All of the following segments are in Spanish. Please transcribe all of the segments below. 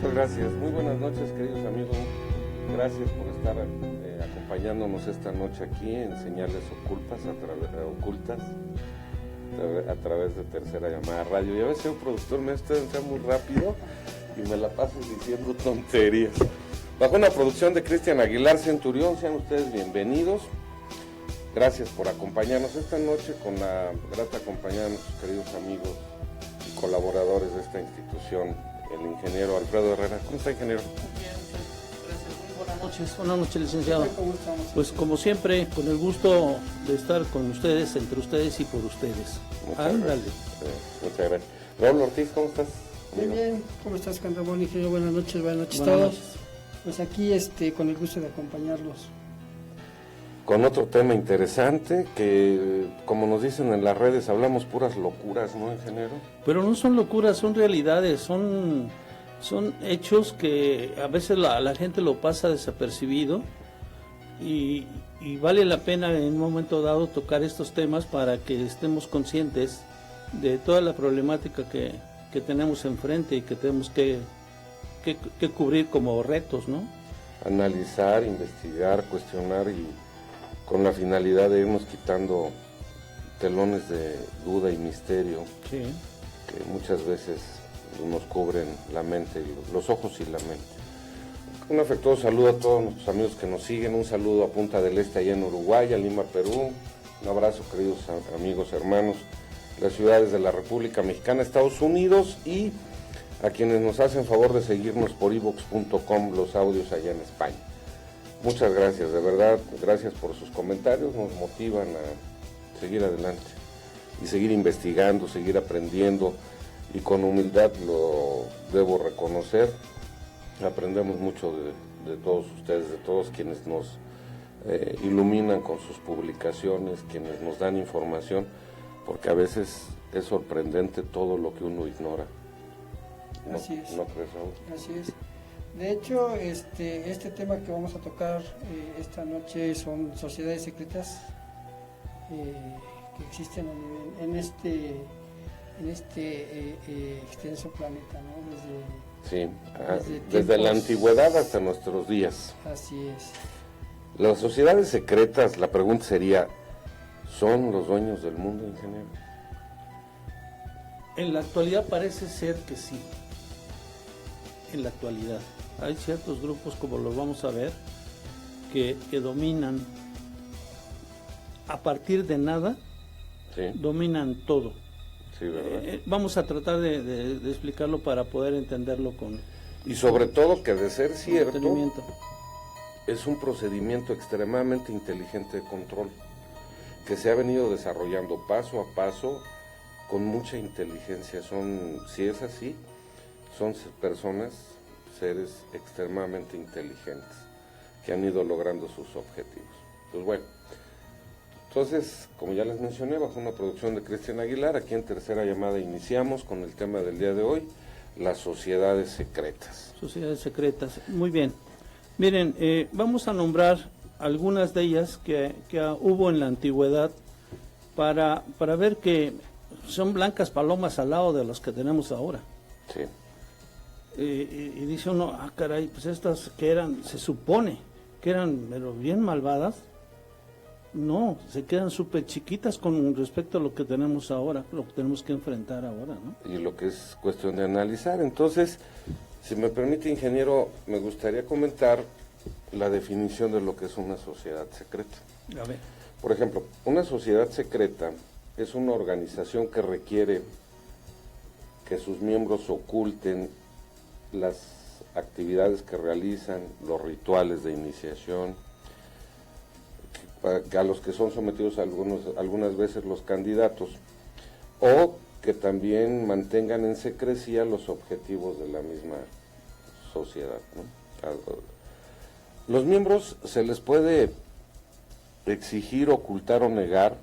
Muchas gracias. Muy buenas noches, queridos amigos. Gracias por estar acompañándonos esta noche aquí en Señales Ocultas a través de Tercera Llamada Radio. Y a veces un productor me está muy rápido y me la paso diciendo tonterías. Bajo una producción de Cristian Aguilar Centurión, sean ustedes bienvenidos. Gracias por acompañarnos esta noche con la grata compañía de nuestros queridos amigos y colaboradores de esta institución, el ingeniero Alfredo Herrera. ¿Cómo está, ingeniero? Muy bien, gracias. Buenas noches, licenciado. Pues como siempre, con el gusto de estar con ustedes, entre ustedes y por ustedes. Ándale. Muchas gracias. Raúl Ortiz, ¿cómo estás? Muy bien, ¿cómo estás, Candamón? Ingeniero, buenas noches a todos. Pues aquí con el gusto de acompañarlos. Con otro tema interesante que, como nos dicen en las redes, hablamos puras locuras, ¿no, ingeniero? Pero no son locuras, son realidades, son hechos que a veces la gente lo pasa desapercibido y vale la pena en un momento dado tocar estos temas para que estemos conscientes de toda la problemática que tenemos enfrente y que tenemos que cubrir como retos, ¿no? Analizar, investigar, cuestionar y con la finalidad de irnos quitando telones de duda y misterio, sí, que muchas veces nos cubren la mente, los ojos y la mente. Un afectuoso saludo a todos nuestros amigos que nos siguen, un saludo a Punta del Este allá en Uruguay, a Lima, Perú, un abrazo, queridos amigos, hermanos, las ciudades de la República Mexicana, Estados Unidos, y a quienes nos hacen favor de seguirnos por iVoox.com, los audios allá en España. Muchas gracias, de verdad, gracias por sus comentarios, nos motivan a seguir adelante y seguir investigando, seguir aprendiendo, y con humildad lo debo reconocer, aprendemos mucho de todos ustedes, de todos quienes nos iluminan con sus publicaciones, quienes nos dan información, porque a veces es sorprendente todo lo que uno ignora. Así es. ¿No crees, Raúl? Así es. De hecho, este tema que vamos a tocar esta noche son sociedades secretas que existen en este extenso planeta, ¿no? Desde la antigüedad hasta nuestros días. Así es. Las sociedades secretas, la pregunta sería, ¿son los dueños del mundo, ingeniero? En la actualidad parece ser que sí. En la actualidad hay ciertos grupos, como lo vamos a ver, que dominan a partir de nada, Sí. dominan todo. Sí, ¿verdad? Vamos a tratar de explicarlo para poder entenderlo con Y sobre todo que de ser cierto, entendimiento. es un procedimiento extremadamente inteligente de control, que se ha venido desarrollando paso a paso con mucha inteligencia. Si es así, son personas, seres extremadamente inteligentes, que han ido logrando sus objetivos. Pues bueno, entonces, como ya les mencioné, bajo una producción de Cristian Aguilar, aquí en Tercera Llamada iniciamos con el tema del día de hoy, las sociedades secretas. Sociedades secretas, muy bien. Miren, vamos a nombrar algunas de ellas que hubo en la antigüedad para ver que son blancas palomas al lado de las que tenemos ahora. Sí. Y dice uno, caray, pues estas que se supone que eran pero bien malvadas, no, se quedan súper chiquitas con respecto a lo que tenemos ahora, lo que tenemos que enfrentar ahora, ¿no? Y lo que es cuestión de analizar. Entonces, si me permite, ingeniero, me gustaría comentar la definición de lo que es una sociedad secreta. A ver. Por ejemplo, una sociedad secreta es una organización que requiere que sus miembros oculten las actividades que realizan, los rituales de iniciación, a los que son sometidos algunas veces los candidatos, o que también mantengan en secrecía los objetivos de la misma sociedad, ¿no? Los miembros se les puede exigir, ocultar o negar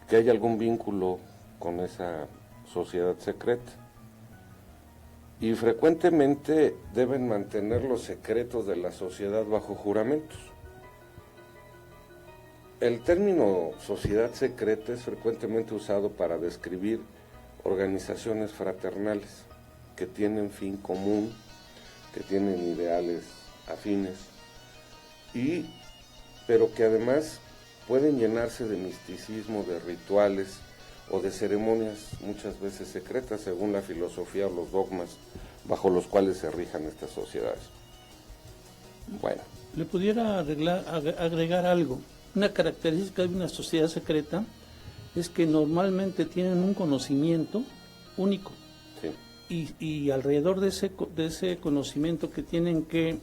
que haya algún vínculo con esa sociedad secreta, y frecuentemente deben mantener los secretos de la sociedad bajo juramentos. El término sociedad secreta es frecuentemente usado para describir organizaciones fraternales que tienen fin común que tienen ideales afines, pero que además pueden llenarse de misticismo, de rituales o de ceremonias muchas veces secretas según la filosofía o los dogmas bajo los cuales se rijan estas sociedades. Bueno. Le pudiera agregar algo. Una característica de una sociedad secreta es que normalmente tienen un conocimiento único. Sí. Y alrededor de ese conocimiento que tienen que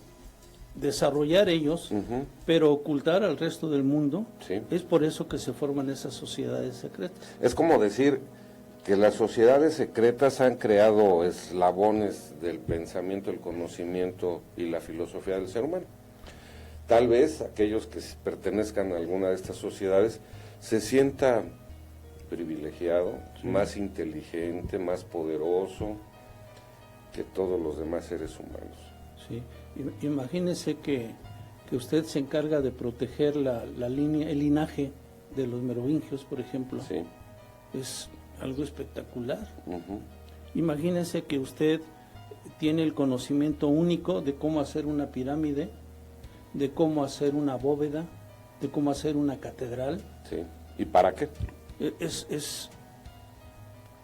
desarrollar ellos, pero ocultar al resto del mundo, sí. Es por eso que se forman esas sociedades secretas. Es como decir que las sociedades secretas han creado eslabones del pensamiento, el conocimiento y la filosofía del ser humano. Tal vez aquellos que pertenezcan a alguna de estas sociedades se sienta privilegiado, sí. Más inteligente, más poderoso que todos los demás seres humanos. Sí. Imagínese que usted se encarga de proteger la línea, el linaje de los merovingios, por ejemplo. Sí. Es algo espectacular. Imagínese que usted tiene el conocimiento único de cómo hacer una pirámide, de cómo hacer una bóveda, de cómo hacer una catedral. Sí. ¿Y para qué? Es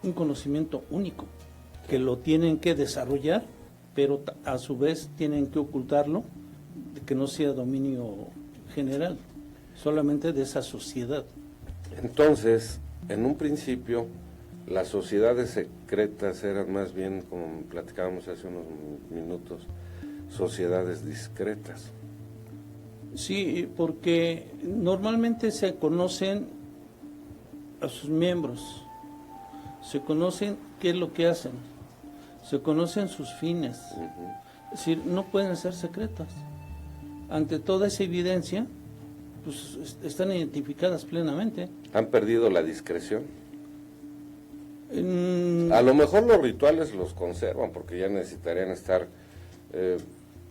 un conocimiento único que lo tienen que desarrollar, pero a su vez tienen que ocultarlo, de que no sea dominio general, solamente de esa sociedad. Entonces, en un principio, las sociedades secretas eran más bien, como platicábamos hace unos minutos, sociedades discretas. Sí, porque normalmente se conocen a sus miembros, se conocen qué es lo que hacen, se conocen sus fines, es decir, no pueden ser secretas. Ante toda esa evidencia, pues están identificadas plenamente. ¿Han perdido la discreción? A lo mejor los rituales los conservan, porque ya necesitarían estar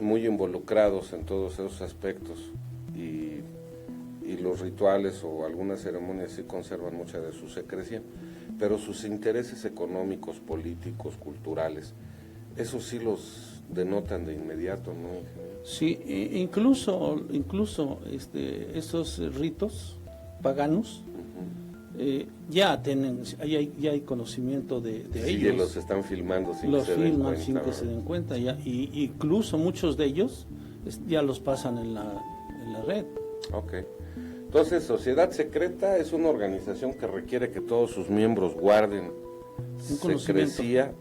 muy involucrados en todos esos aspectos, y los rituales o algunas ceremonias sí conservan mucha de su secrecía, pero sus intereses económicos, políticos, culturales, esos sí los denotan de inmediato, ¿no? Sí, incluso esos ritos paganos ya hay conocimiento de sí, ellos. Sí, los están filmando sin los que se den cuenta. Sin que se den cuenta, ya, y incluso muchos de ellos ya los pasan en la red. Ok. Entonces, Sociedad Secreta es una organización que requiere que todos sus miembros guarden secrecía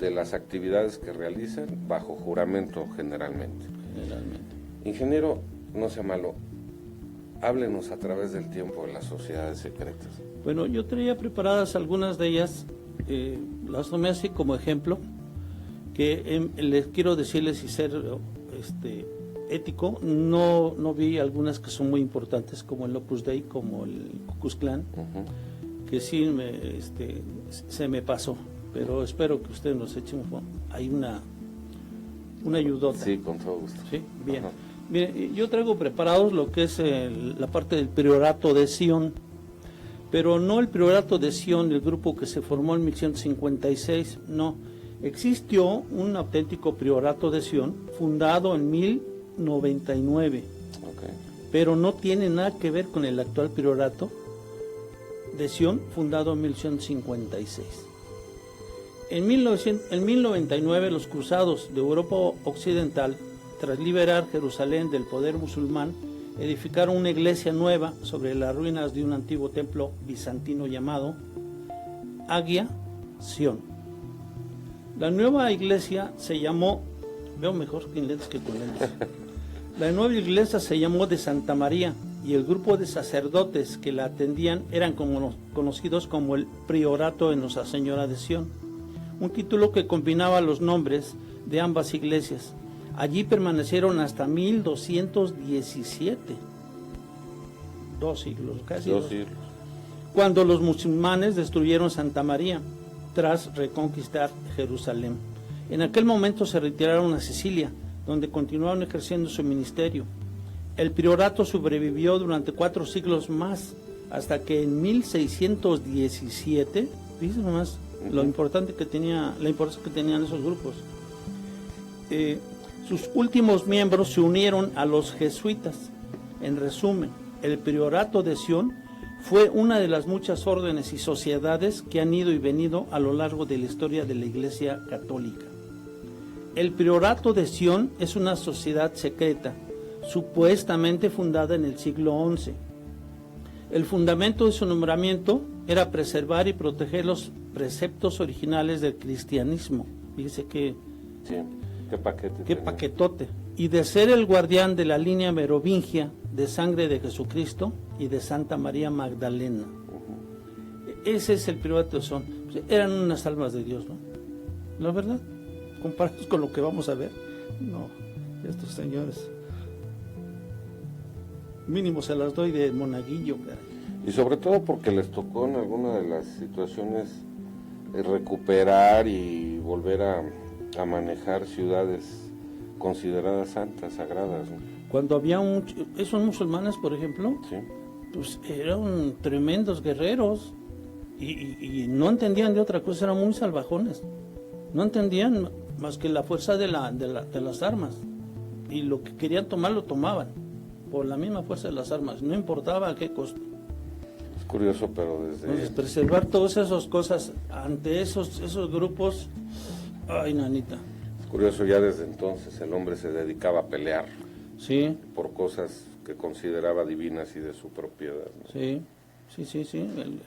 de las actividades que realizan bajo juramento generalmente. Ingeniero, no sea malo, háblenos a través del tiempo de las sociedades secretas. Bueno, yo traía preparadas algunas de ellas, las tomé así como ejemplo, que les quiero decirles y ser ético, no vi algunas que son muy importantes como el Opus Dei, como el Ku Klux Klan, que sí se me pasó, pero espero que ustedes nos echen hay una ayudota. Sí, con todo gusto. Sí, bien. Mire, yo traigo preparados lo que es la parte del Priorato de Sion, pero no el Priorato de Sion, el grupo que se formó en 1156, no. Existió un auténtico Priorato de Sion fundado en 1099, pero no tiene nada que ver con el actual Priorato de Sion fundado en 1156. En 1099 los cruzados de Europa Occidental, tras liberar Jerusalén del poder musulmán, edificaron una iglesia nueva sobre las ruinas de un antiguo templo bizantino llamado Hagia Sion. La nueva iglesia se llamó, veo mejor sin lentes que con lentes, la nueva iglesia se llamó de Santa María, y el grupo de sacerdotes que la atendían eran conocidos como el Priorato de Nuestra Señora de Sion, un título que combinaba los nombres de ambas iglesias. Allí permanecieron hasta 1217, 2 siglos, casi 2 siglos, cuando los musulmanes destruyeron Santa María tras reconquistar Jerusalén. En aquel momento se retiraron a Sicilia, donde continuaron ejerciendo su ministerio. El priorato sobrevivió durante 4 siglos más, hasta que en 1617, fíjense nomás la importancia que tenían esos grupos. Sus últimos miembros se unieron a los jesuitas. En resumen, el Priorato de Sion fue una de las muchas órdenes y sociedades que han ido y venido a lo largo de la historia de la Iglesia Católica. El Priorato de Sion es una sociedad secreta, supuestamente fundada en el siglo XI. El fundamento de su nombramiento era preservar y proteger los preceptos originales del cristianismo. Fíjese que Sí, qué paquete. qué tenía. paquetote. Y de ser el guardián de la línea merovingia de sangre de Jesucristo y de Santa María Magdalena. Ese es el Priorato de Sion. Eran unas almas de Dios, ¿no? La verdad, comparados con lo que vamos a ver, no, estos señores. Mínimo se las doy de monaguillo, caray. Y sobre todo porque les tocó en alguna de las situaciones recuperar y volver a manejar ciudades consideradas santas, sagradas, ¿no? Cuando había esos musulmanes, por ejemplo, Sí. pues eran tremendos guerreros y no entendían de otra cosa, eran muy salvajones. No entendían más que la fuerza de las armas. Y lo que querían tomar lo tomaban, por la misma fuerza de las armas, no importaba a qué costo. Es curioso, pero desde... Entonces, preservar todas esas cosas ante esos grupos, ay, nanita. Es curioso, ya desde entonces el hombre se dedicaba a pelear Sí, por cosas que consideraba divinas y de su propiedad, ¿no? sí.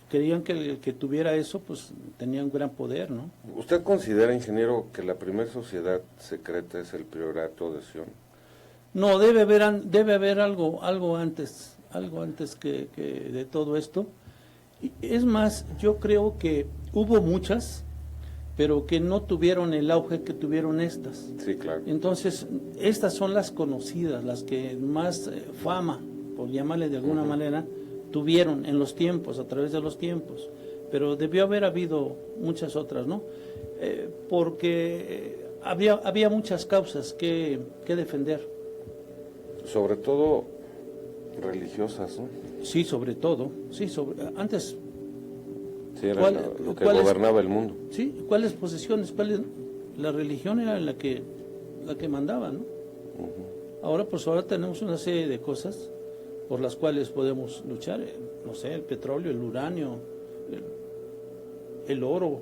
Querían que el que tuviera eso, pues tenía un gran poder, ¿no? ¿Usted considera, ingeniero, que la primera sociedad secreta es el Priorato de Sion? No, debe haber algo antes que de todo esto. Y es más, yo creo que hubo muchas, pero que no tuvieron el auge que tuvieron estas. Sí, claro. Entonces, estas son las conocidas, las que más fama, por llamarle de alguna manera, tuvieron en los tiempos, a través de los tiempos. Pero debió haber habido muchas otras, ¿no? Porque había muchas causas que defender. Sobre todo religiosas, ¿no? Sí, sobre todo. Sí, antes, Sí, era ¿Cuál- lo que cuál es? gobernaba el mundo. sí, ¿cuáles posesiones? La religión era la que mandaba, ¿no? Ahora tenemos una serie de cosas por las cuales podemos luchar, no sé, el petróleo, el uranio, el oro,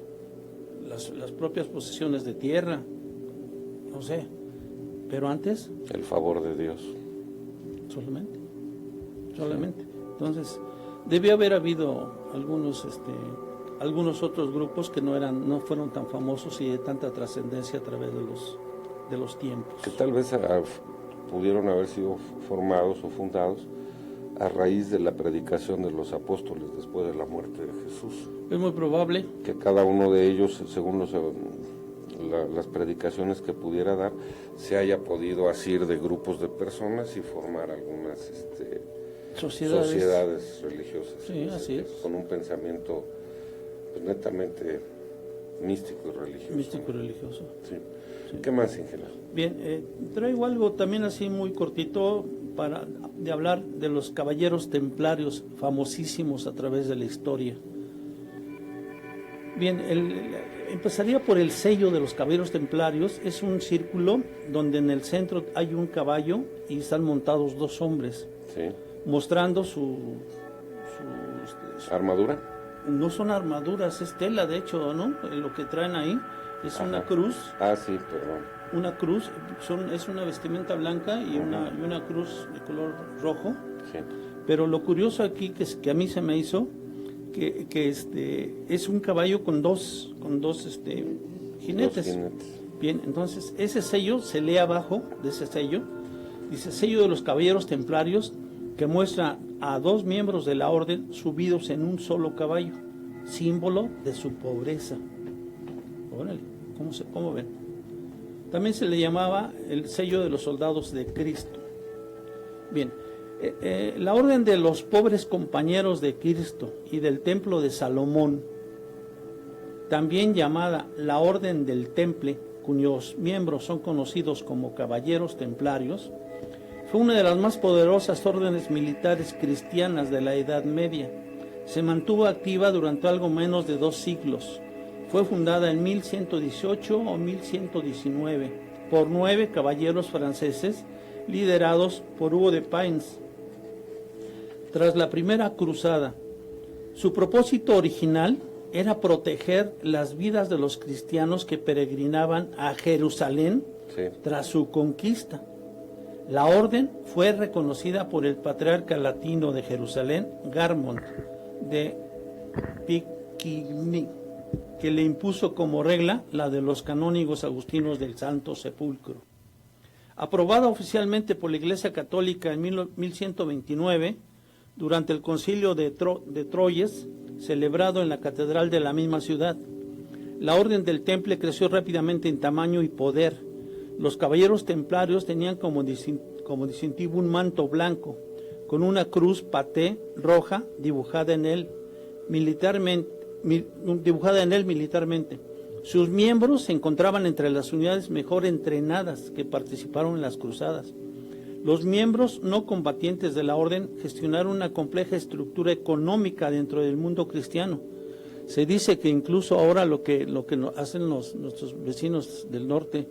las propias posesiones de tierra, no sé, pero antes El favor de Dios. solamente. Entonces, debió haber habido algunos otros grupos que no fueron tan famosos y de tanta trascendencia a través de los tiempos. Que tal vez pudieron haber sido formados o fundados a raíz de la predicación de los apóstoles después de la muerte de Jesús. Es muy probable. Que cada uno de ellos, según las predicaciones que pudiera dar, se haya podido asir de grupos de personas y formar algunas sociedades religiosas. Sí, así es. Con un pensamiento pues, netamente místico y religioso. Místico y religioso. Sí. ¿Qué más, ingeniero? Bien, traigo algo también así muy cortito de hablar de los caballeros templarios famosísimos a través de la historia. Bien, empezaría por el sello de los caballeros templarios. Es un círculo donde en el centro hay un caballo y están montados dos hombres, Sí. mostrando ¿Armadura? no son armaduras, es tela de hecho, ¿no? Lo que traen ahí es Ajá. una cruz. Ah, sí, perdón. Una cruz, es una vestimenta blanca y una cruz de color rojo. Sí. Pero lo curioso aquí que a mí se me hizo que es un caballo con dos jinetes. Dos jinetes. Bien, entonces ese sello se lee abajo de ese sello, dice sello de los caballeros templarios, que muestra a dos miembros de la orden subidos en un solo caballo, símbolo de su pobreza. Órale, ¿cómo ven? También se le llamaba el sello de los soldados de Cristo. Bien, la orden de los pobres compañeros de Cristo y del templo de Salomón, también llamada la orden del Temple, cuyos miembros son conocidos como caballeros templarios, fue una de las más poderosas órdenes militares cristianas de la Edad Media. Se mantuvo activa durante algo menos de 2 siglos. Fue fundada en 1118 o 1119 por 9 caballeros franceses liderados por Hugo de Payens. Tras la primera cruzada, su propósito original era proteger las vidas de los cristianos que peregrinaban a Jerusalén tras su conquista. La orden fue reconocida por el patriarca latino de Jerusalén, Garmond de Picquigny, que le impuso como regla la de los canónigos agustinos del Santo Sepulcro. Aprobada oficialmente por la Iglesia Católica en 1129, durante el concilio de Troyes, celebrado en la catedral de la misma ciudad. La orden del Temple creció rápidamente en tamaño y poder. Los caballeros templarios tenían como distintivo un manto blanco, con una cruz paté roja dibujada en él militarmente. Sus miembros se encontraban entre las unidades mejor entrenadas que participaron en las cruzadas. Los miembros no combatientes de la orden gestionaron una compleja estructura económica dentro del mundo cristiano. Se dice que incluso ahora lo que hacen nuestros vecinos del norte,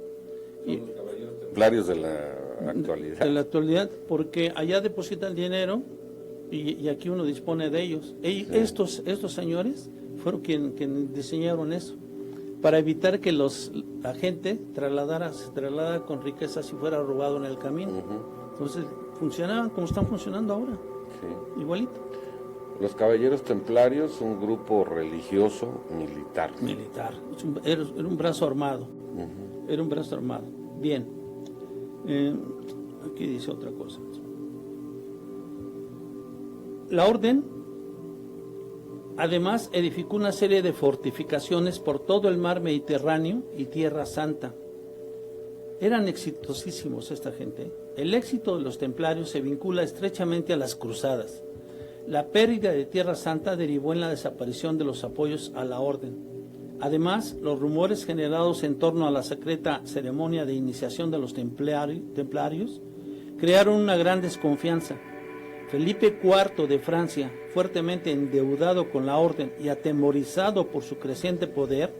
los caballeros templarios de la actualidad, porque allá depositan dinero y aquí uno dispone de ellos. Estos señores fueron quienes diseñaron eso, para evitar que la gente se trasladara con riquezas si fuera robado en el camino. Entonces funcionaban como están funcionando ahora, igualito. Los caballeros templarios, un grupo religioso militar. Era un brazo armado. Era un brazo armado. Bien. Aquí dice otra cosa. La orden, además, edificó una serie de fortificaciones por todo el mar Mediterráneo y Tierra Santa. Eran exitosísimos esta gente. El éxito de los templarios se vincula estrechamente a las cruzadas. La pérdida de Tierra Santa derivó en la desaparición de los apoyos a la orden. Además, los rumores generados en torno a la secreta ceremonia de iniciación de los templarios crearon una gran desconfianza. Felipe IV de Francia, fuertemente endeudado con la orden y atemorizado por su creciente poder,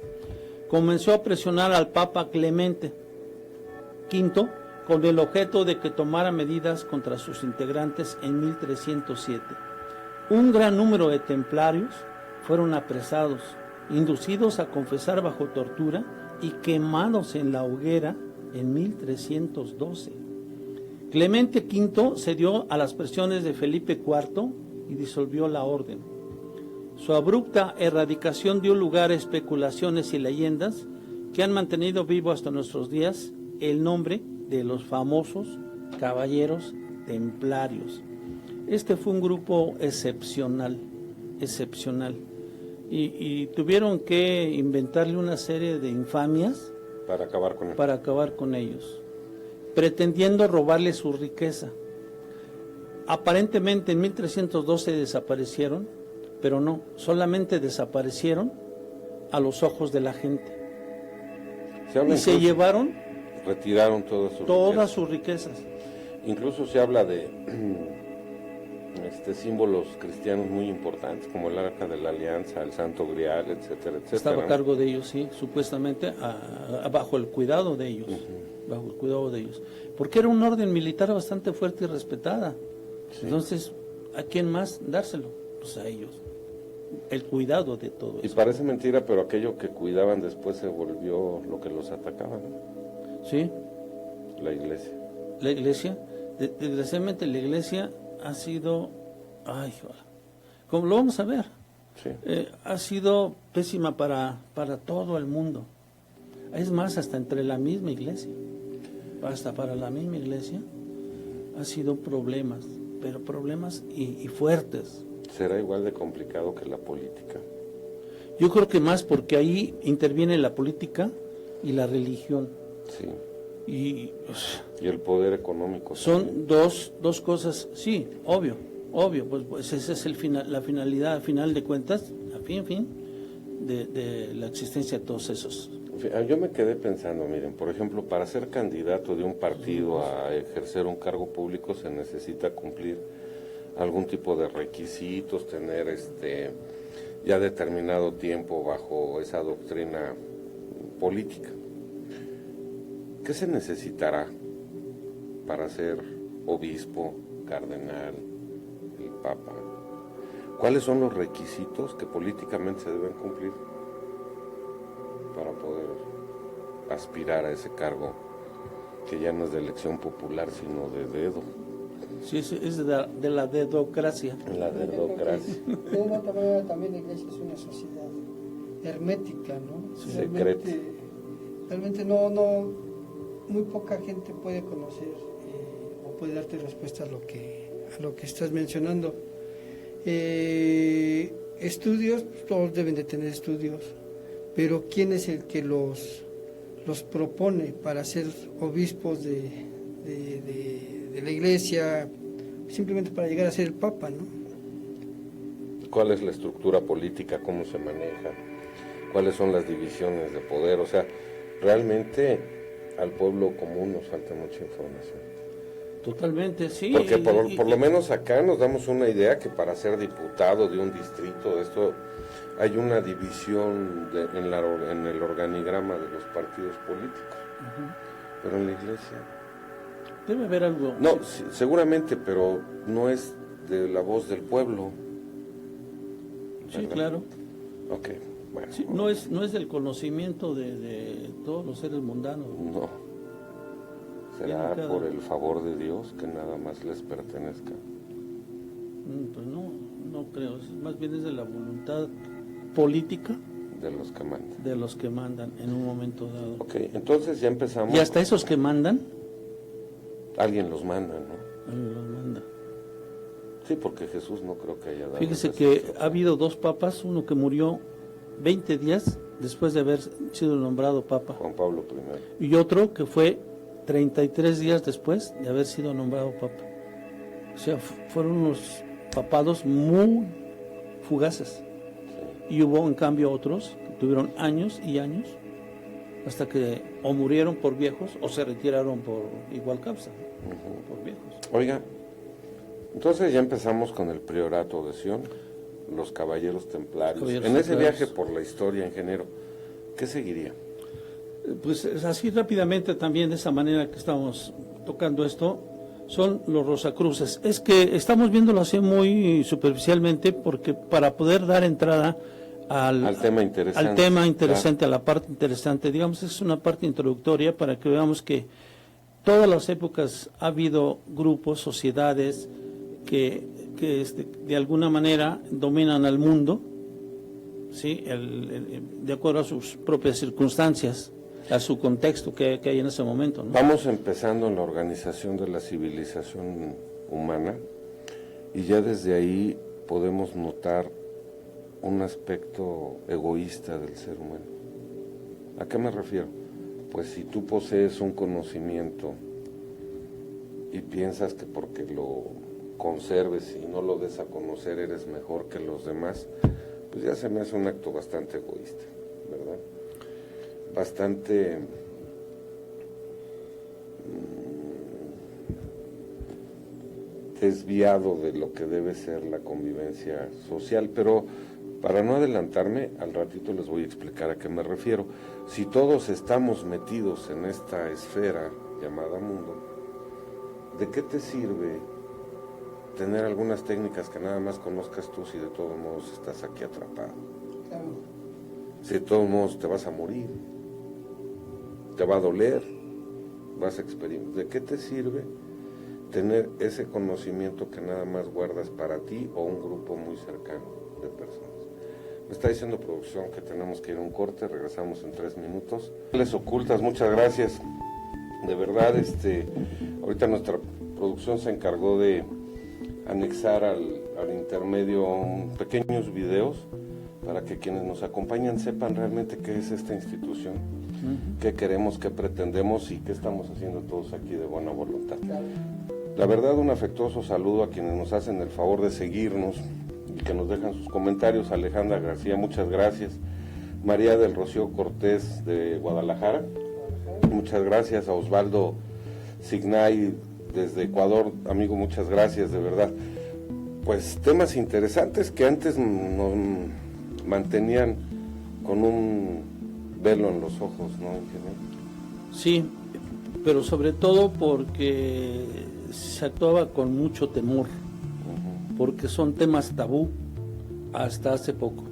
comenzó a presionar al Papa Clemente V con el objeto de que tomara medidas contra sus integrantes en 1307. Un gran número de templarios fueron apresados, inducidos a confesar bajo tortura y quemados en la hoguera en 1312. Clemente V cedió a las presiones de Felipe IV y disolvió la orden. Su abrupta erradicación dio lugar a especulaciones y leyendas que han mantenido vivo hasta nuestros días el nombre de los famosos caballeros templarios. Este fue un grupo excepcional, y tuvieron que inventarle una serie de infamias para acabar con ellos, pretendiendo robarle su riqueza. Aparentemente en 1312 desaparecieron, pero no, solamente desaparecieron a los ojos de la gente. Se llevaron, retiraron todas sus riquezas. Incluso se habla de símbolos cristianos muy importantes, como el Arca de la Alianza, el Santo Grial, etcétera, etcétera. Estaba a cargo de ellos, sí, supuestamente bajo el cuidado de ellos, porque era un orden militar bastante fuerte y respetada. Entonces, ¿a quién más dárselo? Pues a ellos. El cuidado de todo eso. Y parece mentira, pero aquello que cuidaban después se volvió lo que los atacaba, ¿no? Sí. La iglesia. La iglesia, desgraciadamente la iglesia ha sido, como lo vamos a ver, ha sido pésima para todo el mundo. Es más, hasta entre la misma iglesia, hasta para la misma iglesia ha sido problemas, pero problemas y fuertes. ¿Será igual de complicado que la política? Yo creo que más, porque ahí interviene la política y la religión. Sí. Y el poder económico. Son dos cosas, sí, obvio, pues esa es la finalidad, a final de cuentas, de la existencia de todos esos. Yo me quedé pensando, miren, por ejemplo, para ser candidato de un partido a ejercer un cargo público se necesita cumplir algún tipo de requisitos, tener ya determinado tiempo bajo esa doctrina política. ¿Qué se necesitará para ser obispo, cardenal, el papa? ¿Cuáles son los requisitos que políticamente se deben cumplir para poder aspirar a ese cargo que ya no es de elección popular, sino de dedo? Sí, es de la dedocracia. La dedocracia. De una otra manera también la iglesia es una sociedad hermética, ¿no? Sí, realmente no, muy poca gente puede conocer o puede darte respuesta a lo que estás mencionando. Estudios, todos deben de tener estudios, pero ¿quién es el que los propone para ser obispos de la iglesia, simplemente para llegar a ser el papa, ¿no? ¿Cuál es la estructura política? ¿Cómo se maneja? ¿Cuáles son las divisiones de poder? O sea, realmente al pueblo común nos falta mucha información. Totalmente, sí. Porque por lo menos acá nos damos una idea que para ser diputado de un distrito, esto hay una división en el organigrama de los partidos políticos. Pero en la iglesia debe haber algo. No, sí, seguramente, pero no es de la voz del pueblo. Sí, claro. Ok, bueno. Sí, no es del conocimiento de todos los seres mundanos. No. ¿Será por el favor de Dios que nada más les pertenezca? Pues no creo. Más bien es de la voluntad política de los que mandan. De los que mandan en un momento dado. Ok, entonces ya empezamos. Y hasta esos que mandan. Alguien los manda, ¿no? Alguien los manda. Sí, porque Jesús no creo que haya dado. Fíjese que ha habido dos papas, uno que murió 20 días después de haber sido nombrado papa. Juan Pablo I. Y otro que fue 33 días después de haber sido nombrado papa. O sea, fueron unos papados muy fugaces. Sí. Y hubo en cambio otros que tuvieron años y años hasta que o murieron por viejos o se retiraron por igual causa, por viejos. Oiga, entonces ya empezamos con el priorato de Sion, los caballeros templarios. En ese viaje por la historia en género, ¿qué seguiría? Pues así rápidamente también, de esa manera que estamos tocando esto, son los Rosacruces. Es que estamos viéndolo así muy superficialmente porque para poder dar entrada al tema interesante, a la parte interesante, digamos, es una parte introductoria para que veamos que todas las épocas ha habido grupos, sociedades que de alguna manera dominan al mundo, ¿sí? De acuerdo a sus propias circunstancias, a su contexto que hay en ese momento, ¿no? Vamos empezando en la organización de la civilización humana y ya desde ahí podemos notar un aspecto egoísta del ser humano. ¿A qué me refiero? Pues si tú posees un conocimiento y piensas que porque lo conserves y no lo des a conocer eres mejor que los demás, pues ya se me hace un acto bastante egoísta, ¿verdad? Bastante desviado de lo que debe ser la convivencia social, pero para no adelantarme, al ratito les voy a explicar a qué me refiero. Si todos estamos metidos en esta esfera llamada mundo, ¿de qué te sirve tener algunas técnicas que nada más conozcas tú si de todos modos estás aquí atrapado? Claro. Si de todos modos te vas a morir, te va a doler, vas a experimentar. ¿De qué te sirve tener ese conocimiento que nada más guardas para ti o un grupo muy cercano de personas? Me está diciendo producción que tenemos que ir a un corte, regresamos en 3 minutos. Les ocultas, muchas gracias. De verdad, ahorita nuestra producción se encargó de anexar al intermedio pequeños videos para que quienes nos acompañan sepan realmente qué es esta institución, qué queremos, qué pretendemos y qué estamos haciendo todos aquí de buena voluntad. La verdad, un afectuoso saludo a quienes nos hacen el favor de seguirnos y que nos dejan sus comentarios. Alejandra García, muchas gracias. María del Rocío Cortés de Guadalajara, muchas gracias. A Osvaldo Signay desde Ecuador, amigo, muchas gracias, de verdad. Pues temas interesantes que antes nos mantenían con un velo en los ojos, ¿no? Sí, pero sobre todo porque se actuaba con mucho temor, porque son temas tabú hasta hace poco.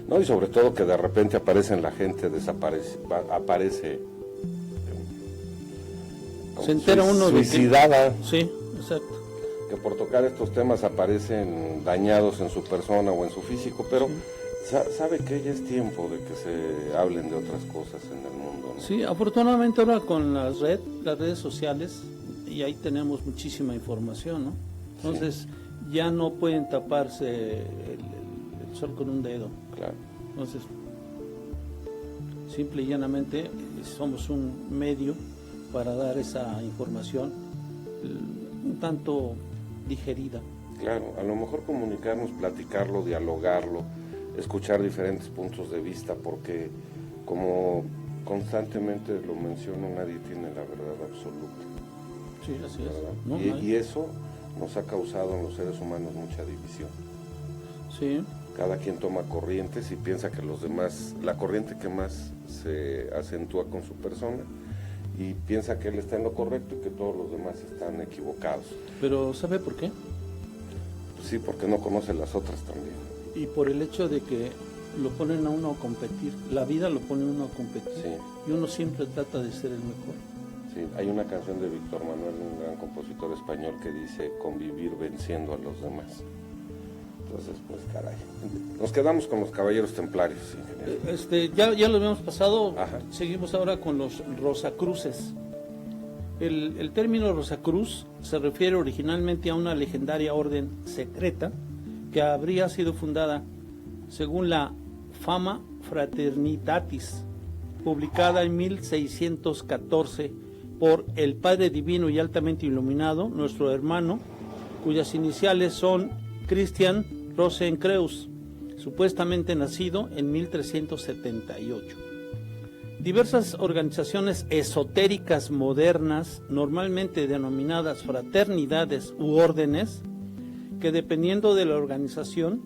No, y sobre todo que de repente aparece en la gente, aparece se entera uno suicidada, de que... Sí, exacto. Que por tocar estos temas aparecen dañados en su persona o en su físico, pero sabe que ya es tiempo de que se hablen de otras cosas en el mundo, ¿no? Sí, afortunadamente ahora con las redes sociales, y ahí tenemos muchísima información, ¿no? Entonces ya no pueden taparse el sol con un dedo. Claro. Entonces, simple y llanamente somos un medio para dar esa información un tanto digerida. Claro, a lo mejor comunicarnos, platicarlo, dialogarlo, escuchar diferentes puntos de vista, porque como constantemente lo menciono, nadie tiene la verdad absoluta. Sí, así es. ¿No? Y eso nos ha causado en los seres humanos mucha división. Sí. Cada quien toma corrientes y piensa que los demás, la corriente que más se acentúa con su persona, y piensa que él está en lo correcto y que todos los demás están equivocados. Pero ¿sabe por qué? Pues sí, porque no conoce las otras también. Y por el hecho de que lo ponen a uno a competir, la vida lo pone a uno a competir, y uno siempre trata de ser el mejor. Sí, hay una canción de Víctor Manuel, un gran compositor español, que dice: convivir venciendo a los demás. Entonces, pues caray, nos quedamos con los caballeros templarios, ingeniero. Ya lo habíamos pasado. Ajá. Seguimos ahora con los Rosacruces. El término Rosacruz se refiere originalmente a una legendaria orden secreta que habría sido fundada según la Fama Fraternitatis, publicada en 1614 por el Padre Divino y altamente iluminado, nuestro hermano, cuyas iniciales son Christian Rosenkreuz, supuestamente nacido en 1378. Diversas organizaciones esotéricas modernas, normalmente denominadas fraternidades u órdenes, que dependiendo de la organización,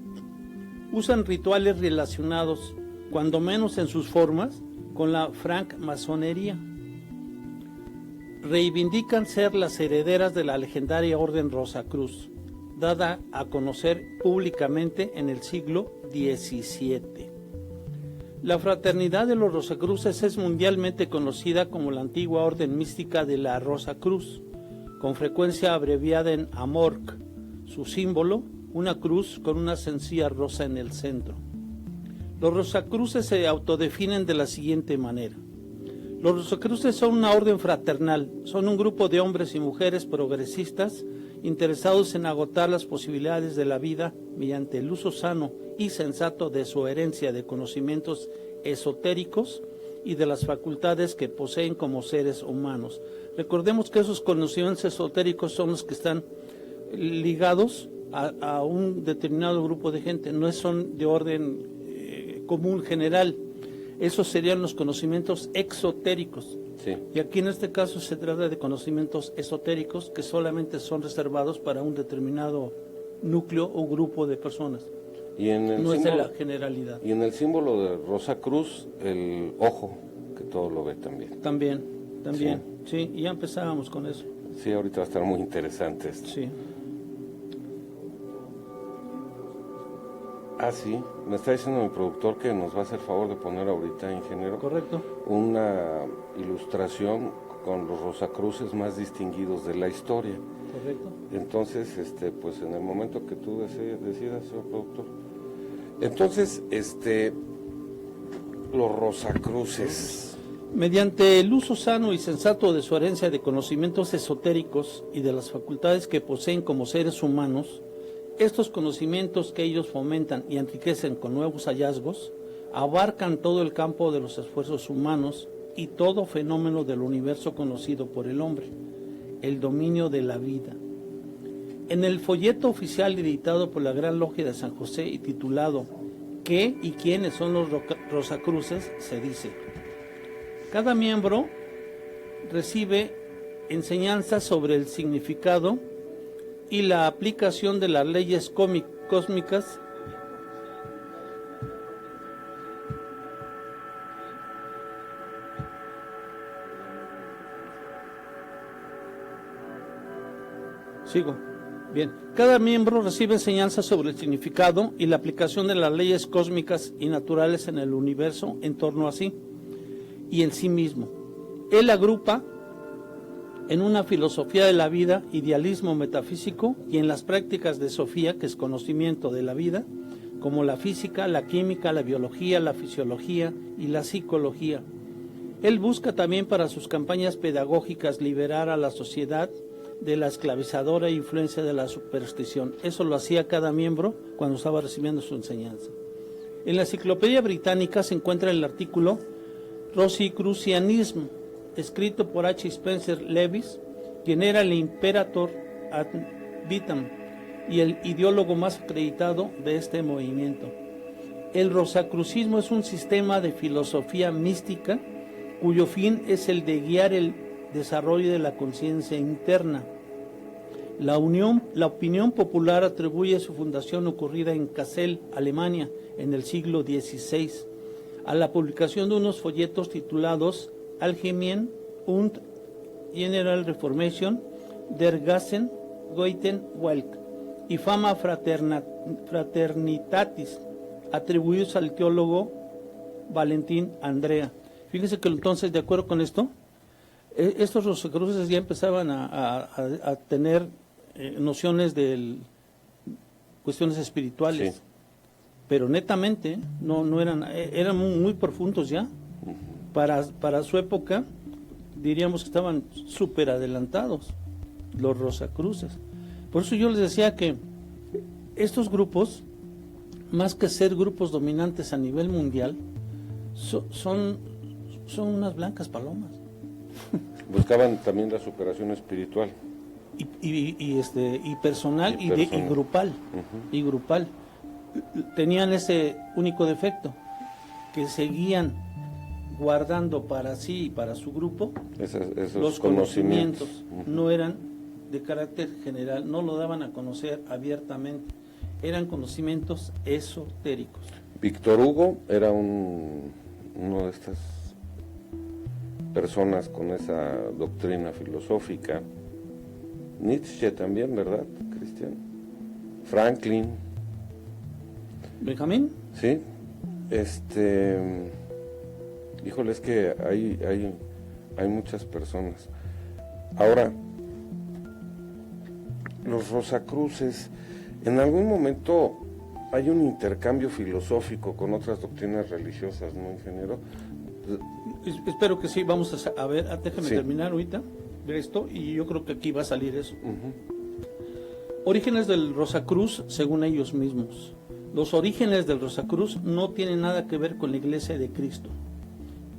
usan rituales relacionados, cuando menos en sus formas, con la francmasonería. Reivindican ser las herederas de la legendaria Orden Rosacruz, dada a conocer públicamente en el siglo XVII. La fraternidad de los Rosacruces es mundialmente conocida como la antigua orden mística de la Rosa Cruz, con frecuencia abreviada en AMORC, su símbolo, una cruz con una sencilla rosa en el centro. Los Rosacruces se autodefinen de la siguiente manera: los Rosacruces son una orden fraternal, son un grupo de hombres y mujeres progresistas interesados en agotar las posibilidades de la vida mediante el uso sano y sensato de su herencia de conocimientos esotéricos y de las facultades que poseen como seres humanos. Recordemos que esos conocimientos esotéricos son los que están ligados a un determinado grupo de gente, no son de orden común general. Esos serían los conocimientos exotéricos. Sí. Y aquí en este caso se trata de conocimientos esotéricos que solamente son reservados para un determinado núcleo o grupo de personas. Y en el no símbolo, es de la generalidad. Y en el símbolo de Rosa Cruz, el ojo, que todo lo ve también. También. Sí, y ya empezábamos con eso. Sí, ahorita va a estar muy interesante esto. Sí. Ah, sí, me está diciendo mi productor que nos va a hacer favor de poner ahorita, ingeniero. Correcto. Una ilustración con los Rosacruces más distinguidos de la historia. Correcto. Entonces, pues en el momento que tú decidas, señor productor. Entonces, los Rosacruces. Mediante el uso sano y sensato de su herencia de conocimientos esotéricos y de las facultades que poseen como seres humanos, estos conocimientos que ellos fomentan y enriquecen con nuevos hallazgos, abarcan todo el campo de los esfuerzos humanos y todo fenómeno del universo conocido por el hombre, el dominio de la vida. En el folleto oficial editado por la Gran Logia de San José y titulado ¿Qué y quiénes son los Rosacruces?, se dice: cada miembro recibe enseñanzas sobre el significado y la aplicación de las leyes cósmicas Sigo. Bien. Cada miembro recibe enseñanzas sobre el significado y la aplicación de las leyes cósmicas y naturales en el universo en torno a sí y en sí mismo. Él agrupa en una filosofía de la vida, idealismo metafísico, y en las prácticas de Sofía, que es conocimiento de la vida, como la física, la química, la biología, la fisiología y la psicología. Él busca también para sus campañas pedagógicas liberar a la sociedad de la esclavizadora influencia de la superstición. Eso lo hacía cada miembro cuando estaba recibiendo su enseñanza. En la Enciclopedia Británica se encuentra el artículo Rosicrucianism, escrito por H. Spencer Lewis, quien era el imperator ad vitam y el ideólogo más acreditado de este movimiento. El rosacrucismo es un sistema de filosofía mística cuyo fin es el de guiar el desarrollo de la conciencia interna. La opinión popular atribuye su fundación ocurrida en Kassel, Alemania, en el siglo XVI, a la publicación de unos folletos titulados Allgemeine und General Reformation der Gassen Goethen Welt y Fama Fraternitatis, atribuidos al teólogo Valentín Andrea. Fíjese que entonces, de acuerdo con esto, estos rosacruces ya empezaban a tener nociones de cuestiones espirituales, sí, pero netamente no eran muy profundos ya. Para su época diríamos que estaban súper adelantados los rosacruces. Por eso yo les decía que estos grupos, más que ser grupos dominantes a nivel mundial, son unas blancas palomas. Buscaban también la superación espiritual. Y personal y grupal. Uh-huh. Y grupal. Tenían ese único defecto, que seguían guardando para sí y para su grupo esos los conocimientos. Uh-huh. No eran de carácter general, no lo daban a conocer abiertamente, eran conocimientos esotéricos. Víctor Hugo era uno de estas personas con esa doctrina filosófica. Nietzsche también, ¿verdad, Cristian? Franklin. ¿Benjamín? Sí. Híjole, es que hay muchas personas. Ahora, los rosacruces, en algún momento hay un intercambio filosófico con otras doctrinas religiosas, ¿no, ingeniero? Espero que sí, vamos a ver, déjame sí. terminar ahorita de esto y yo creo que aquí va a salir eso. Uh-huh. Orígenes del Rosacruz según ellos mismos. Los orígenes del Rosacruz no tienen nada que ver con la Iglesia de Cristo.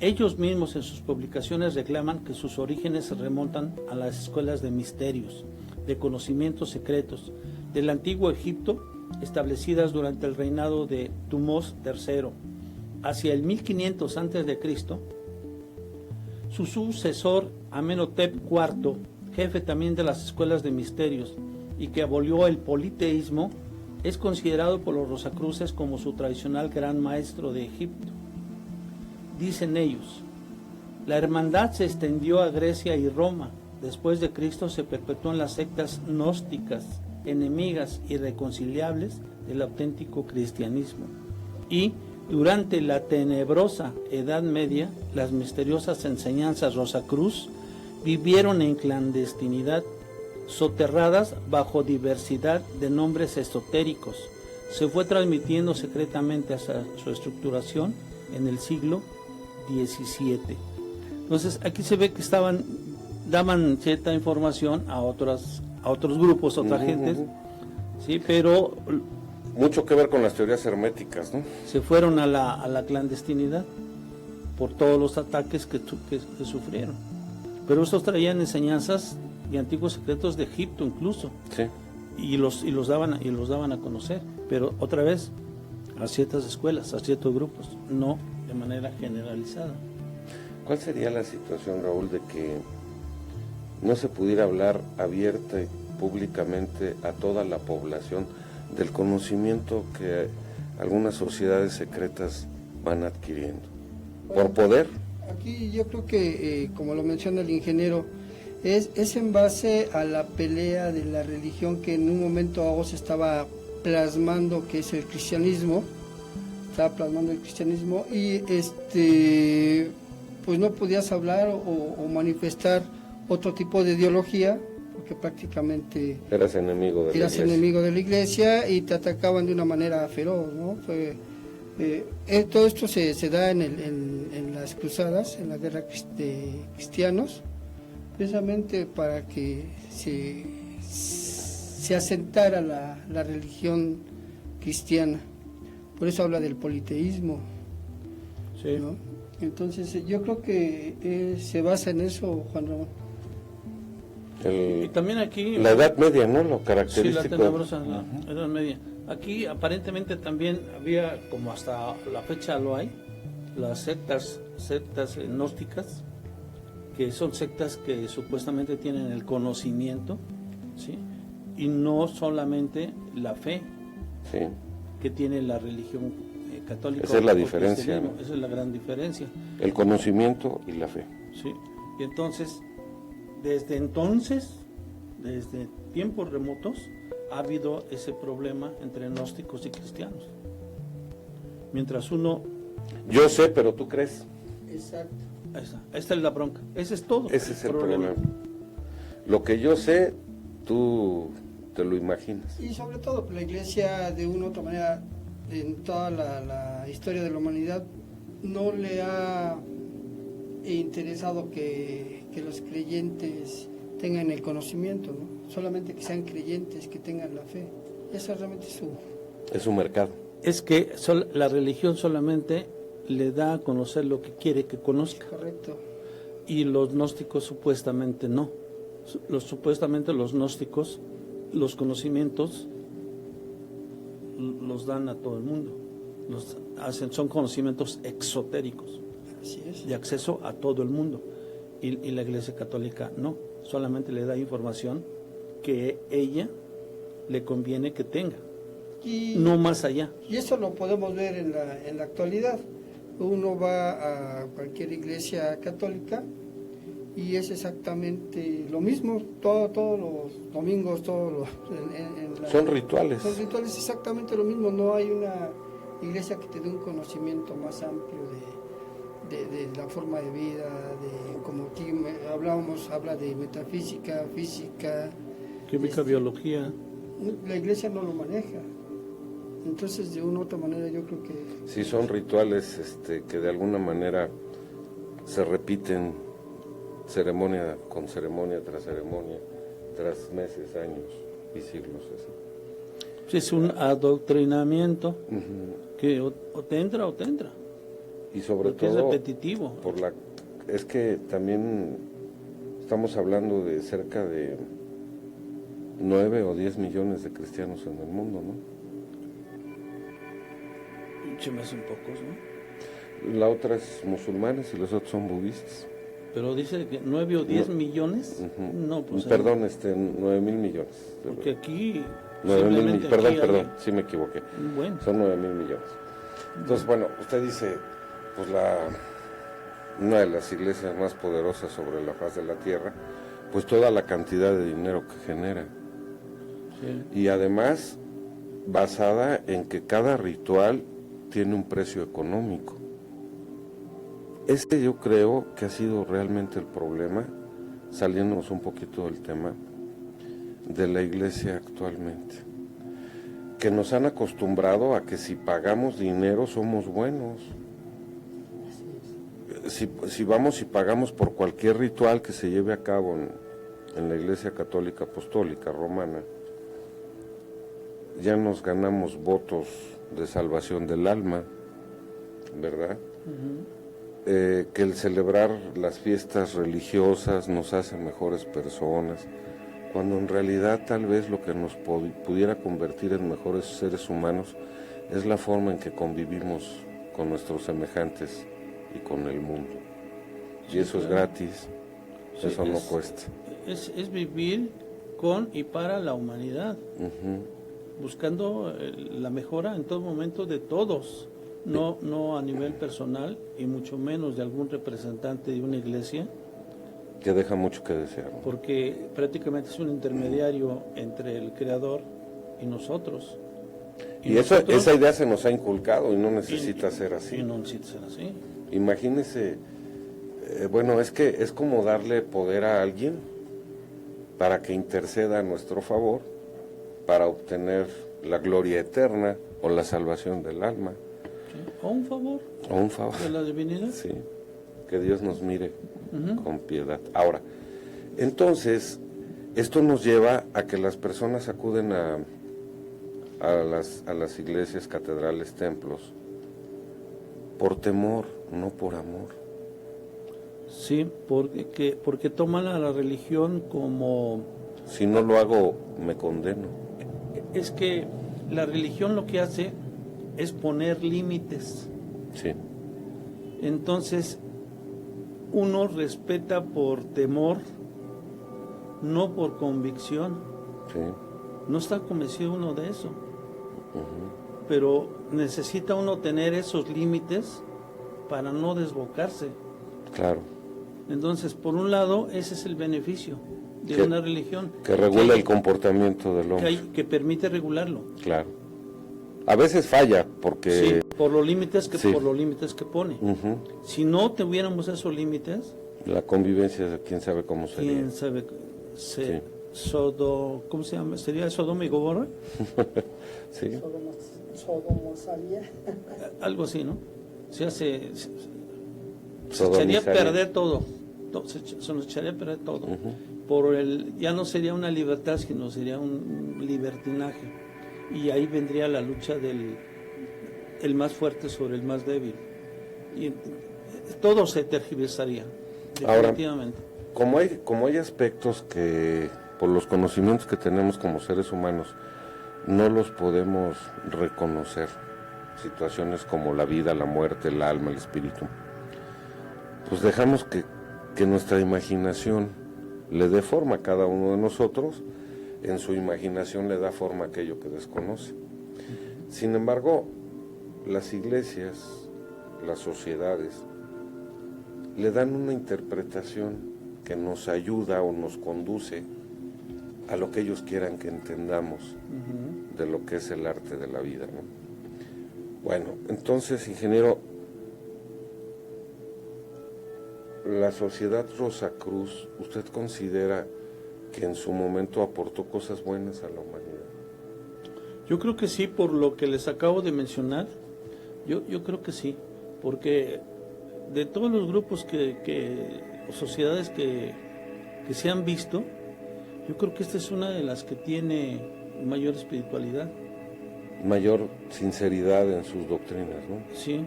Ellos mismos en sus publicaciones reclaman que sus orígenes se remontan a las escuelas de misterios, de conocimientos secretos del antiguo Egipto, establecidas durante el reinado de Thutmose III. Hacia el 1500 a.C., su sucesor Amenhotep IV, jefe también de las escuelas de misterios y que abolió el politeísmo, es considerado por los rosacruces como su tradicional gran maestro de Egipto. Dicen ellos, la hermandad se extendió a Grecia y Roma. Después de Cristo se perpetuó en las sectas gnósticas, enemigas y irreconciliables del auténtico cristianismo. Y durante la tenebrosa Edad Media, las misteriosas enseñanzas Rosacruz vivieron en clandestinidad, soterradas bajo diversidad de nombres esotéricos. Se fue transmitiendo secretamente hasta su estructuración en el siglo XVII. Entonces aquí se ve que daban cierta información a otros grupos, otras gentes, sí, pero mucho que ver con las teorías herméticas, ¿no? Se fueron a la clandestinidad por todos los ataques que sufrieron. Pero estos traían enseñanzas y antiguos secretos de Egipto incluso, sí, y los daban a conocer, pero otra vez a ciertas escuelas, a ciertos grupos, no de manera generalizada. ¿Cuál sería la situación, Raúl, de que no se pudiera hablar abierta y públicamente a toda la población del conocimiento que algunas sociedades secretas van adquiriendo? ¿Por poder? Aquí yo creo que, como lo menciona el ingeniero, Es en base a la pelea de la religión que en un momento dado se estaba plasmando, que es el cristianismo, y pues no podías hablar o manifestar otro tipo de ideología, porque prácticamente eras enemigo de la iglesia y te atacaban de una manera feroz, ¿no? Todo esto se da en las cruzadas, en la guerra de cristianos, precisamente para que se asentara la religión cristiana. Por eso habla del politeísmo, sí, ¿no? Entonces yo creo que se basa en eso, Juan Ramón. Y también aquí la Edad Media, ¿no? Lo sí, característico. la tenebrosa, la Edad Media. Aquí aparentemente también había, como hasta la fecha lo hay, las sectas gnósticas, que son sectas que supuestamente tienen el conocimiento, ¿sí? Y no solamente la fe, sí, que tiene la religión católica. Esa es la diferencia, ¿no? Esa es la gran diferencia. El conocimiento y la fe. Sí. Y entonces, desde tiempos remotos, ha habido ese problema entre gnósticos y cristianos. Mientras uno... Yo sé, pero tú crees. Exacto. Esta es la bronca. Ese es todo. Ese es el problema. Lo que yo sé, tú te lo imaginas. Y sobre todo, la iglesia, de una u otra manera, en toda la historia de la humanidad, no le ha interesado que los creyentes tengan el conocimiento, ¿no? Solamente que sean creyentes, que tengan la fe. Eso realmente es su mercado. Es que la religión solamente le da a conocer lo que quiere que conozca. Correcto. Y los gnósticos supuestamente no. Supuestamente los gnósticos, los conocimientos los dan a todo el mundo. Son conocimientos exotéricos. Así es. De acceso a todo el mundo. Y la Iglesia Católica no. Solamente le da información que ella le conviene que tenga. No más allá. Y eso lo podemos ver en la actualidad. Uno va a cualquier iglesia católica y es exactamente lo mismo, todos los domingos, son rituales. Son rituales exactamente lo mismo, no hay una iglesia que te dé un conocimiento más amplio de la forma de vida, como aquí habla de metafísica, física, química, biología. La iglesia no lo maneja. Entonces, de una u otra manera, yo creo que... Sí, son rituales que de alguna manera se repiten ceremonia con ceremonia, tras meses, años y siglos. Así. Sí, es un adoctrinamiento que o te entra o te entra. Y sobre porque todo... es repetitivo. Es que también estamos hablando de cerca de 9 o 10 millones de cristianos en el mundo, ¿no? Se me hacen pocos, ¿no? La otra es musulmanes y los otros son budistas. Pero dice que 9 o 10 millones. No, pues... Perdón, 9 mil millones. Porque aquí... 9 mil millones. Perdón, sí me equivoqué. Bueno. Son 9 mil millones. Entonces, bueno, usted dice, pues una de las iglesias más poderosas sobre la faz de la tierra, pues toda la cantidad de dinero que genera. Sí. Y además, basada en que cada ritual tiene un precio económico. Yo creo que ha sido realmente el problema, saliéndonos un poquito del tema de la iglesia actualmente, que nos han acostumbrado a que si pagamos dinero somos buenos. Si vamos y pagamos por cualquier ritual que se lleve a cabo en la Iglesia Católica Apostólica Romana, ya nos ganamos votos de salvación del alma, ¿verdad? Que el celebrar las fiestas religiosas nos hace mejores personas, cuando en realidad tal vez lo que nos pudiera convertir en mejores seres humanos es la forma en que convivimos con nuestros semejantes y con el mundo. Y eso es gratis, eso no cuesta. Es vivir con y para la humanidad. Buscando la mejora en todo momento de todos, no a nivel personal y mucho menos de algún representante de una iglesia Que deja mucho que desear, ¿no? Porque prácticamente es un intermediario entre el creador y nosotros. Y esa idea se nos ha inculcado y no necesita ser así. Y no necesita ser así. Imagínese, bueno, es que es como darle poder a alguien para que interceda a nuestro favor, para obtener la gloria eterna o la salvación del alma. ¿Sí? O un favor. O un favor. De la divinidad. Sí, que Dios nos mire con piedad. Ahora, entonces, esto nos lleva a que las personas acuden a las iglesias, catedrales, templos, por temor, no por amor. Sí, porque toman a la religión como... Si no lo hago, me condeno. Es que la religión lo que hace es poner límites. Sí. Entonces, uno respeta por temor, no por convicción. Sí. No está convencido uno de eso. Pero necesita uno tener esos límites para no desbocarse. Claro. Entonces, por un lado, ese es el beneficio de una religión. Que regula el comportamiento del hombre. Que permite regularlo. Claro. A veces falla porque... Sí, por los límites que, sí. por los límites que pone. Si no tuviéramos esos límites... La convivencia, quién sabe cómo sería. ¿Quién sabe? Sí. ¿Cómo se llama? ¿Sería Sodoma y Gomorra? Sí. Sodomosalia. Algo así, ¿no? Se Sodomizaría. echaría a perder todo. Se nos echaría a perder todo. Ya no sería una libertad, sino sería un libertinaje. Y ahí vendría la lucha el más fuerte sobre el más débil. Y todo se tergiversaría, definitivamente. Ahora, como hay aspectos que, por los conocimientos que tenemos como seres humanos, no los podemos reconocer, situaciones como la vida, la muerte, el alma, el espíritu, pues dejamos que nuestra imaginación le dé forma a cada uno de nosotros. En su imaginación le da forma a aquello que desconoce. Sin embargo, las iglesias, las sociedades, le dan una interpretación que nos ayuda o nos conduce a lo que ellos quieran que entendamos de lo que es el arte de la vida, ¿no? Bueno, entonces, ingeniero, la Sociedad Rosacruz, ¿usted considera que en su momento aportó cosas buenas a la humanidad? Yo creo que sí, por lo que les acabo de mencionar, yo creo que sí, porque de todos los grupos o sociedades que se han visto, yo creo que esta es una de las que tiene mayor espiritualidad. Mayor sinceridad en sus doctrinas, ¿no? Sí,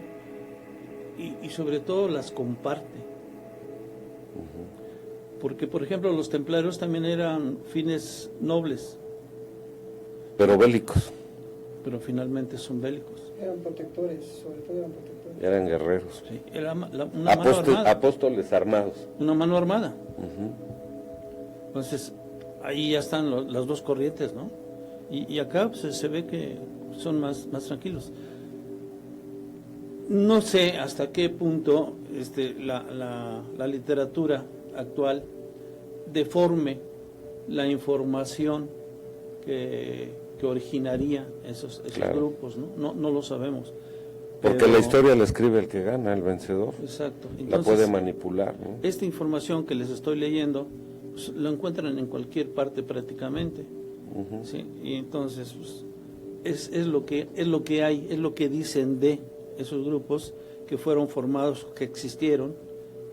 y sobre todo las comparte. Porque, por ejemplo, los templarios también eran fines nobles. Pero bélicos. Pero finalmente son bélicos. Eran protectores, sobre todo eran protectores. Eran guerreros. Sí, era una mano armada. Apóstoles armados. Una mano armada. Entonces, ahí ya están las dos corrientes, ¿no? Y acá pues, se ve que son más tranquilos. No sé hasta qué punto la literatura actual deforme la información que originaría esos claro. grupos, ¿no? No lo sabemos. Porque la historia la escribe el que gana, el vencedor. Exacto. Entonces, la puede manipular, ¿no? Esta información que les estoy leyendo, pues, lo encuentran en cualquier parte prácticamente. ¿Sí? Y entonces pues, es lo que hay, es lo que dicen de esos grupos que fueron formados, que existieron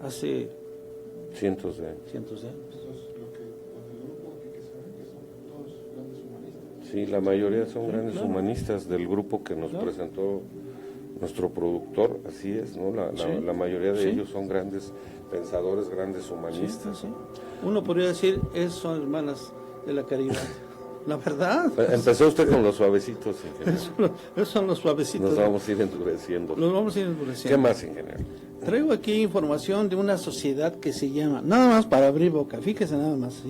hace cientos de años. Sí, la mayoría son grandes humanistas del grupo que nos presentó nuestro productor, así es, ¿no? La mayoría de ellos son grandes pensadores, grandes humanistas. Sí. Uno podría decir, son hermanas de la caridad. La verdad. Empezó usted con los suavecitos, ingeniero. Esos son los suavecitos. Nos vamos a ir endureciendo. ¿Qué más, ingeniero? Traigo aquí información de una sociedad que se llama, nada más para abrir boca, fíjese nada más,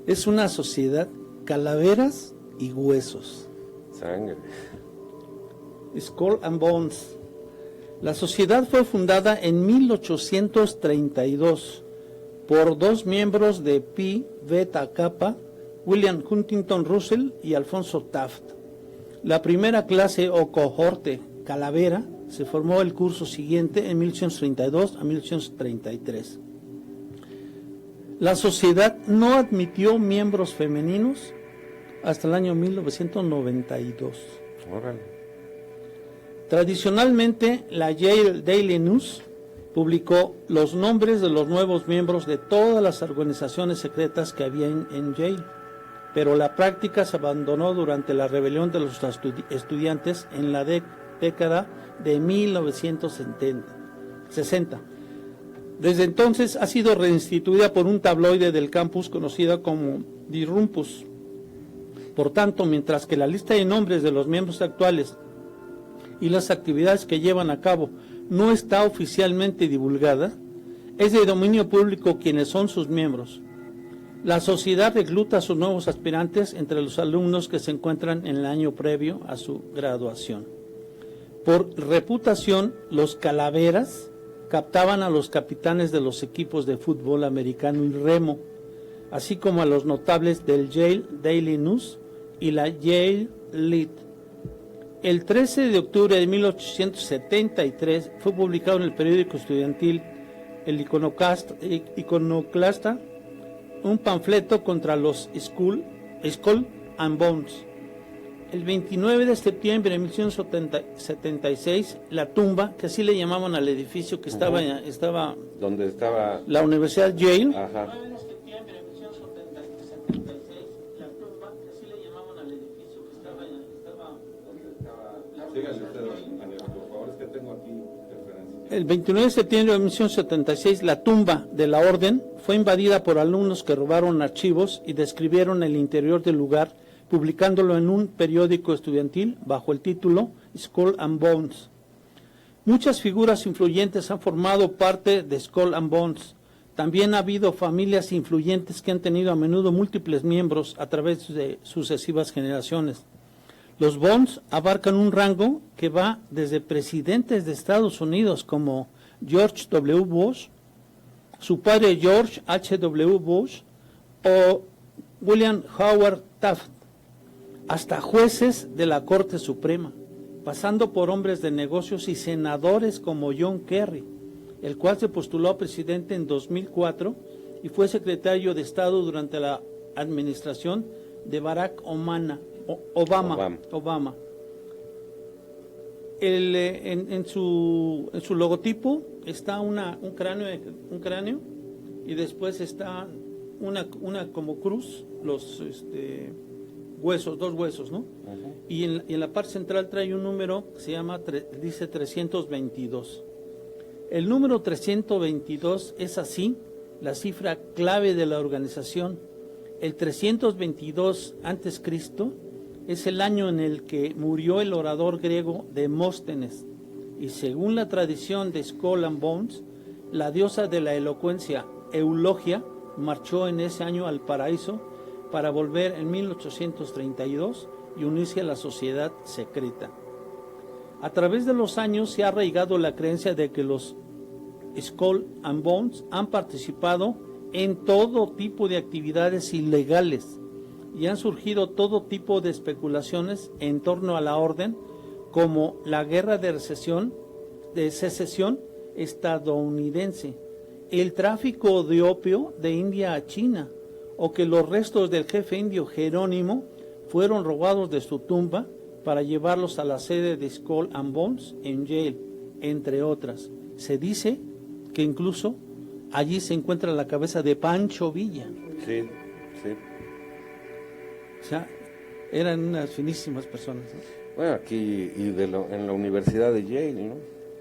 es una sociedad Calaveras y Huesos. Sangre. Skull and Bones. La sociedad fue fundada en 1832 por 2 miembros de Pi Beta Kappa, William Huntington Russell y Alfonso Taft. La primera clase o cohorte Calavera se formó el curso siguiente en 1832 a 1833. La sociedad no admitió miembros femeninos hasta el año 1992. Órale. Tradicionalmente, la Yale Daily News publicó los nombres de los nuevos miembros de todas las organizaciones secretas que había en Yale, pero la práctica se abandonó durante la rebelión de los estudiantes en la década de 1960. Desde entonces ha sido reinstituida por un tabloide del campus conocida como The Rumpus. Por tanto, mientras que la lista de nombres de los miembros actuales y las actividades que llevan a cabo no está oficialmente divulgada, es de dominio público quiénes son sus miembros. La sociedad recluta a sus nuevos aspirantes entre los alumnos que se encuentran en el año previo a su graduación. Por reputación, los Calaveras captaban a los capitanes de los equipos de fútbol americano y remo, así como a los notables del Yale Daily News y la Yale Lead. El 13 de octubre de 1873 fue publicado en el periódico estudiantil El Iconoclasta un panfleto contra los Skull and Bones. El 29 de septiembre de 1876, la tumba, que así le llamaban al edificio que estaba donde estaba la Universidad Yale. Ajá. El 29 de septiembre de 1976, la tumba de la orden fue invadida por alumnos que robaron archivos y describieron el interior del lugar, publicándolo en un periódico estudiantil bajo el título Skull and Bones. Muchas figuras influyentes han formado parte de Skull and Bones. También ha habido familias influyentes que han tenido a menudo múltiples miembros a través de sucesivas generaciones. Los Bones abarcan un rango que va desde presidentes de Estados Unidos como George W. Bush, su padre George H.W. Bush o William Howard Taft, hasta jueces de la Corte Suprema, pasando por hombres de negocios y senadores como John Kerry, el cual se postuló a presidente en 2004 y fue secretario de Estado durante la administración de Barack Obama. En su logotipo está un cráneo y después está una como cruz, los huesos, 2 huesos, ¿no? Uh-huh. Y en la parte central trae un número que se llama, dice 322. El número 322 es así la cifra clave de la organización. El 322 a.C. es el año en el que murió el orador griego Demóstenes, y según la tradición de Skull and Bones, la diosa de la elocuencia Eulogia marchó en ese año al paraíso para volver en 1832 y unirse a la sociedad secreta. A través de los años se ha arraigado la creencia de que los Skull and Bones han participado en todo tipo de actividades ilegales y han surgido todo tipo de especulaciones en torno a la orden, como la guerra de secesión estadounidense, el tráfico de opio de India a China, o que los restos del jefe indio Jerónimo fueron robados de su tumba para llevarlos a la sede de Skull and Bones en Yale, entre otras. Se dice que incluso allí se encuentra la cabeza de Pancho Villa. Sí, sí. O sea, eran unas finísimas personas, ¿no? Bueno, aquí en la Universidad de Yale, ¿no?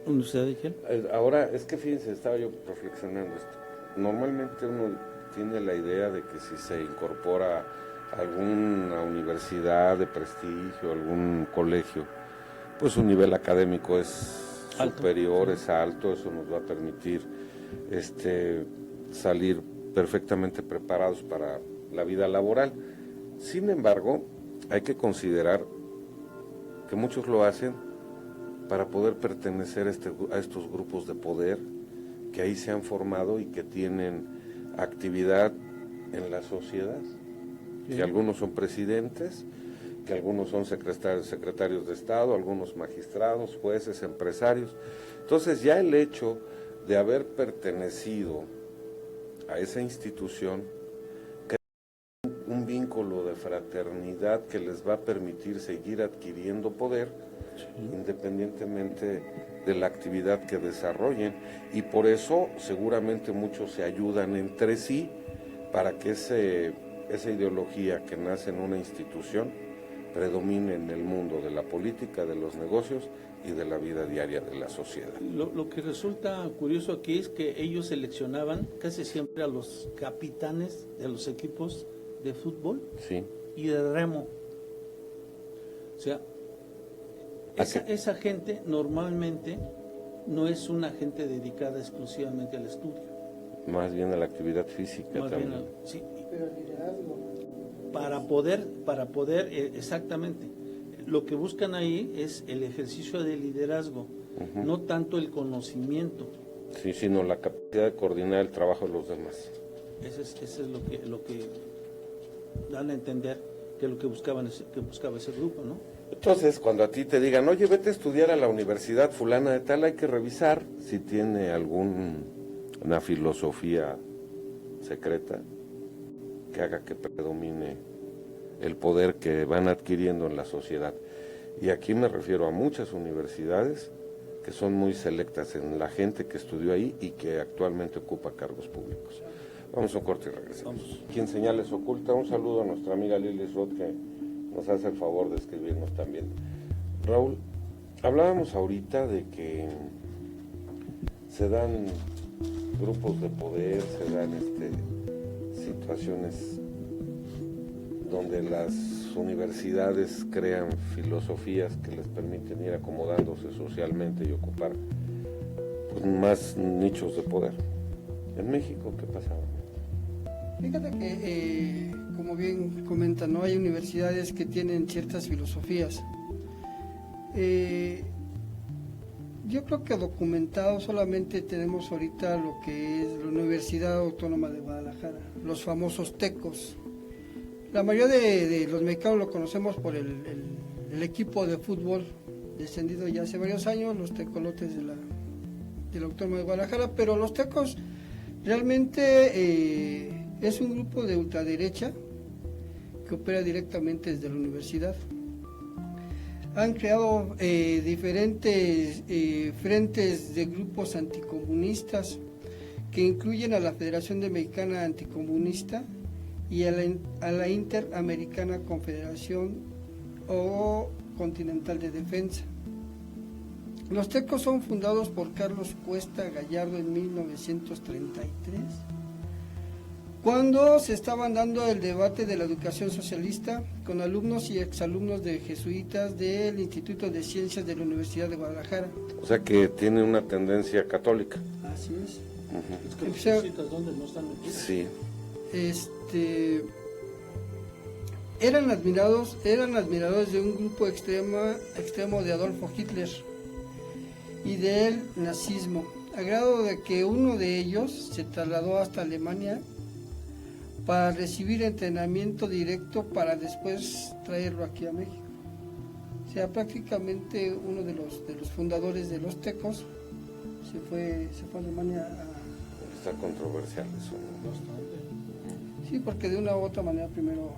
¿Universidad de Yale? Ahora, es que fíjense, estaba yo reflexionando esto. Normalmente uno tiene la idea de que si se incorpora a alguna universidad de prestigio, algún colegio, pues su nivel académico es alto, superior, es alto, eso nos va a permitir salir perfectamente preparados para la vida laboral. Sin embargo, hay que considerar que muchos lo hacen para poder pertenecer a estos grupos de poder que ahí se han formado y que tienen actividad en la sociedad, que algunos son presidentes, que algunos son secretarios de Estado, algunos magistrados, jueces, empresarios. Entonces ya el hecho de haber pertenecido a esa institución crea un vínculo de fraternidad que les va a permitir seguir adquiriendo poder, independientemente de la actividad que desarrollen, y por eso seguramente muchos se ayudan entre sí para que esa ideología que nace en una institución predomine en el mundo de la política, de los negocios y de la vida diaria de la sociedad. Lo que resulta curioso aquí es que ellos seleccionaban casi siempre a los capitanes de los equipos de fútbol y de remo. O sea, esa gente normalmente no es una gente dedicada exclusivamente al estudio. Más bien a la actividad física Más también. Sí. Pero el liderazgo. Para poder, exactamente, lo que buscan ahí es el ejercicio de liderazgo, no tanto el conocimiento. Sí, sino la capacidad de coordinar el trabajo de los demás. Eso es lo que dan a entender que es lo que buscaba ese grupo, ¿no? Entonces, cuando a ti te digan, oye, vete a estudiar a la universidad fulana de tal, hay que revisar si tiene alguna filosofía secreta que haga que predomine el poder que van adquiriendo en la sociedad. Y aquí me refiero a muchas universidades que son muy selectas en la gente que estudió ahí y que actualmente ocupa cargos públicos. Vamos a un corte y regresamos. Aquí en Señales Ocultas, un saludo a nuestra amiga Lili Roth, que nos hace el favor de escribirnos también. Raúl, hablábamos ahorita de que se dan grupos de poder, se dan situaciones donde las universidades crean filosofías que les permiten ir acomodándose socialmente y ocupar pues, más nichos de poder. En México, ¿qué pasaba? Fíjate que, como bien comentan, ¿no? Hay universidades que tienen ciertas filosofías. Yo creo que documentado solamente tenemos ahorita lo que es la Universidad Autónoma de Guadalajara, los famosos tecos. La mayoría de los mexicanos lo conocemos por el equipo de fútbol descendido ya hace varios años, los tecolotes de la Autónoma de Guadalajara, pero los tecos realmente es un grupo de ultraderecha que opera directamente desde la universidad. Han creado diferentes frentes de grupos anticomunistas que incluyen a la Federación Mexicana Anticomunista y a la Interamericana Confederación o Continental de Defensa. Los tecos son fundados por Carlos Cuesta Gallardo en 1933, cuando se estaban dando el debate de la educación socialista con alumnos y exalumnos de jesuitas del Instituto de Ciencias de la Universidad de Guadalajara. O sea que tiene una tendencia católica. Así es. Es que los jesuitas, ¿dónde no están metidos? Sí. Eran admiradores de un grupo extremo de Adolfo Hitler y del nazismo, a grado de que uno de ellos se trasladó hasta Alemania para recibir entrenamiento directo para después traerlo aquí a México. O sea, prácticamente uno de los fundadores de los tecos se fue a Alemania Está controversial eso, ¿no? Bastante. Sí, porque de una u otra manera primero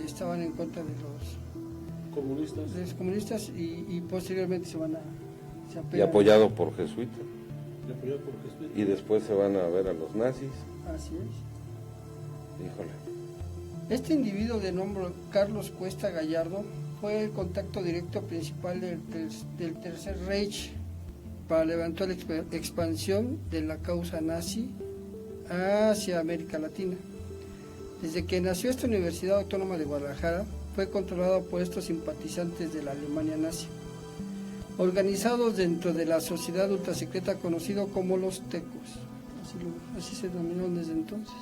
estaban en contra de los comunistas y posteriormente se apegan. Y apoyado por jesuitas. Y Y después se van a ver a los nazis. Así es. Híjole. Este individuo de nombre Carlos Cuesta Gallardo fue el contacto directo principal del Tercer Reich para la eventual expansión de la causa nazi hacia América Latina. Desde que nació esta Universidad Autónoma de Guadalajara, fue controlada por estos simpatizantes de la Alemania nazi, organizados dentro de la sociedad ultrasecreta conocido como los tecos, así se denominaron desde entonces,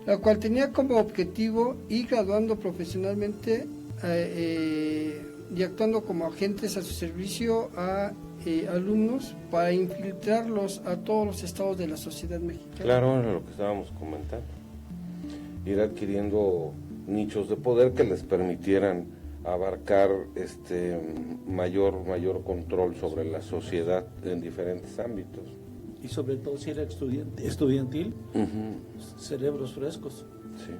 la cual tenía como objetivo ir graduando profesionalmente y actuando como agentes a su servicio a alumnos para infiltrarlos a todos los estados de la sociedad mexicana. Claro, era lo que estábamos comentando. Ir adquiriendo nichos de poder que les permitieran abarcar mayor control sobre la sociedad en diferentes ámbitos. Y sobre todo si era estudiantil, cerebros frescos. Sí.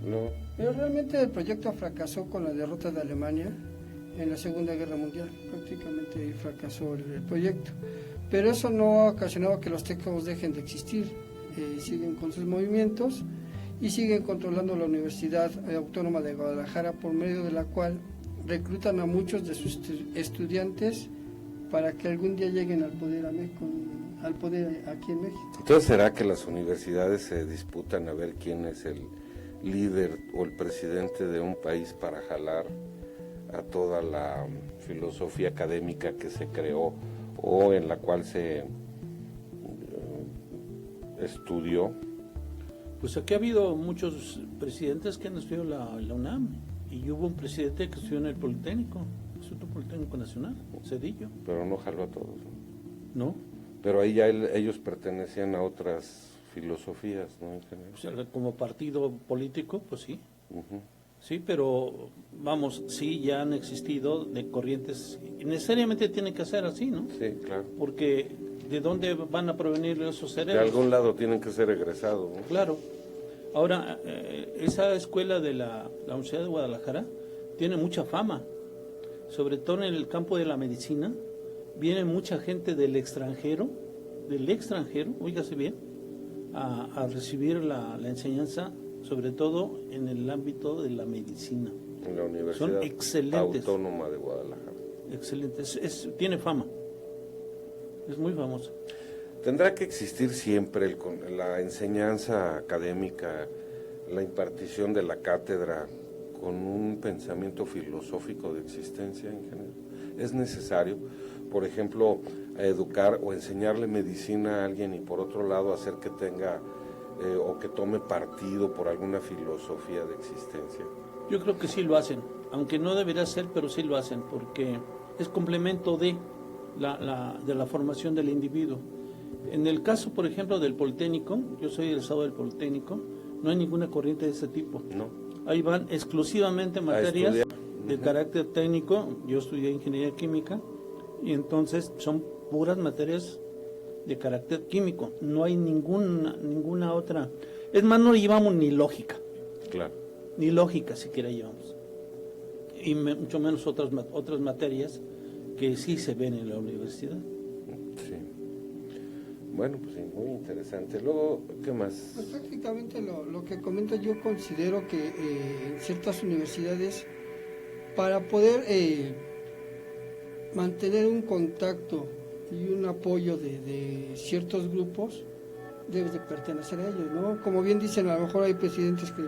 No. Pero realmente el proyecto fracasó con la derrota de Alemania en la Segunda Guerra Mundial. Prácticamente fracasó el proyecto. Pero eso no ha ocasionado que los tecos dejen de existir. Siguen con sus movimientos y siguen controlando la Universidad Autónoma de Guadalajara, por medio de la cual reclutan a muchos de sus estudiantes para que algún día lleguen al poder aquí en México. Entonces, ¿será que las universidades se disputan a ver quién es el líder o el presidente de un país para jalar a toda la filosofía académica que se creó o en la cual se estudió? Pues aquí ha habido muchos presidentes que han estudiado la UNAM, y hubo un presidente que estudió en el Politécnico, Instituto Politécnico Nacional, Cedillo. Pero no jaló a todos, ¿no? ¿No? Pero ahí ya ellos pertenecían a otras filosofías, ¿no? En general. O sea, como partido político, pues sí. Ujú. Sí, pero vamos, sí, ya han existido de corrientes, y necesariamente tiene que ser así, ¿no? Sí, claro. Porque ¿de dónde van a provenir esos De cerebros? algún lado tienen que ser egresados, ¿no? Claro. Ahora, esa escuela de la Universidad de Guadalajara tiene mucha fama, sobre todo en el campo de la medicina. Viene mucha gente del extranjero, óigase bien, a recibir la enseñanza, sobre todo en el ámbito de la medicina. En la Universidad Son excelentes. Autónoma de Guadalajara. Excelentes, tiene fama, es muy famosa. Tendrá que existir siempre la enseñanza académica, la impartición de la cátedra con un pensamiento filosófico de existencia en general. Es necesario, por ejemplo, educar o enseñarle medicina a alguien y por otro lado hacer que tenga o que tome partido por alguna filosofía de existencia. Yo creo que sí lo hacen, aunque no debería ser, pero sí lo hacen, porque es complemento de la formación del individuo. En el caso, por ejemplo, del Politécnico, yo soy egresado del Politécnico, no hay ninguna corriente de ese tipo. No. Ahí van exclusivamente materias de carácter técnico. Yo estudié ingeniería química y entonces son puras materias de carácter químico. No hay ninguna otra. Es más, no llevamos ni lógica. Claro. Ni lógica siquiera llevamos. Y mucho menos otras materias que sí se ven en la universidad. Sí. Bueno, pues sí, muy interesante. Luego, ¿qué más? Pues prácticamente lo que comenta, yo considero que en ciertas universidades, para poder mantener un contacto y un apoyo de ciertos grupos, debes de pertenecer a ellos, ¿no? Como bien dicen, a lo mejor hay presidentes que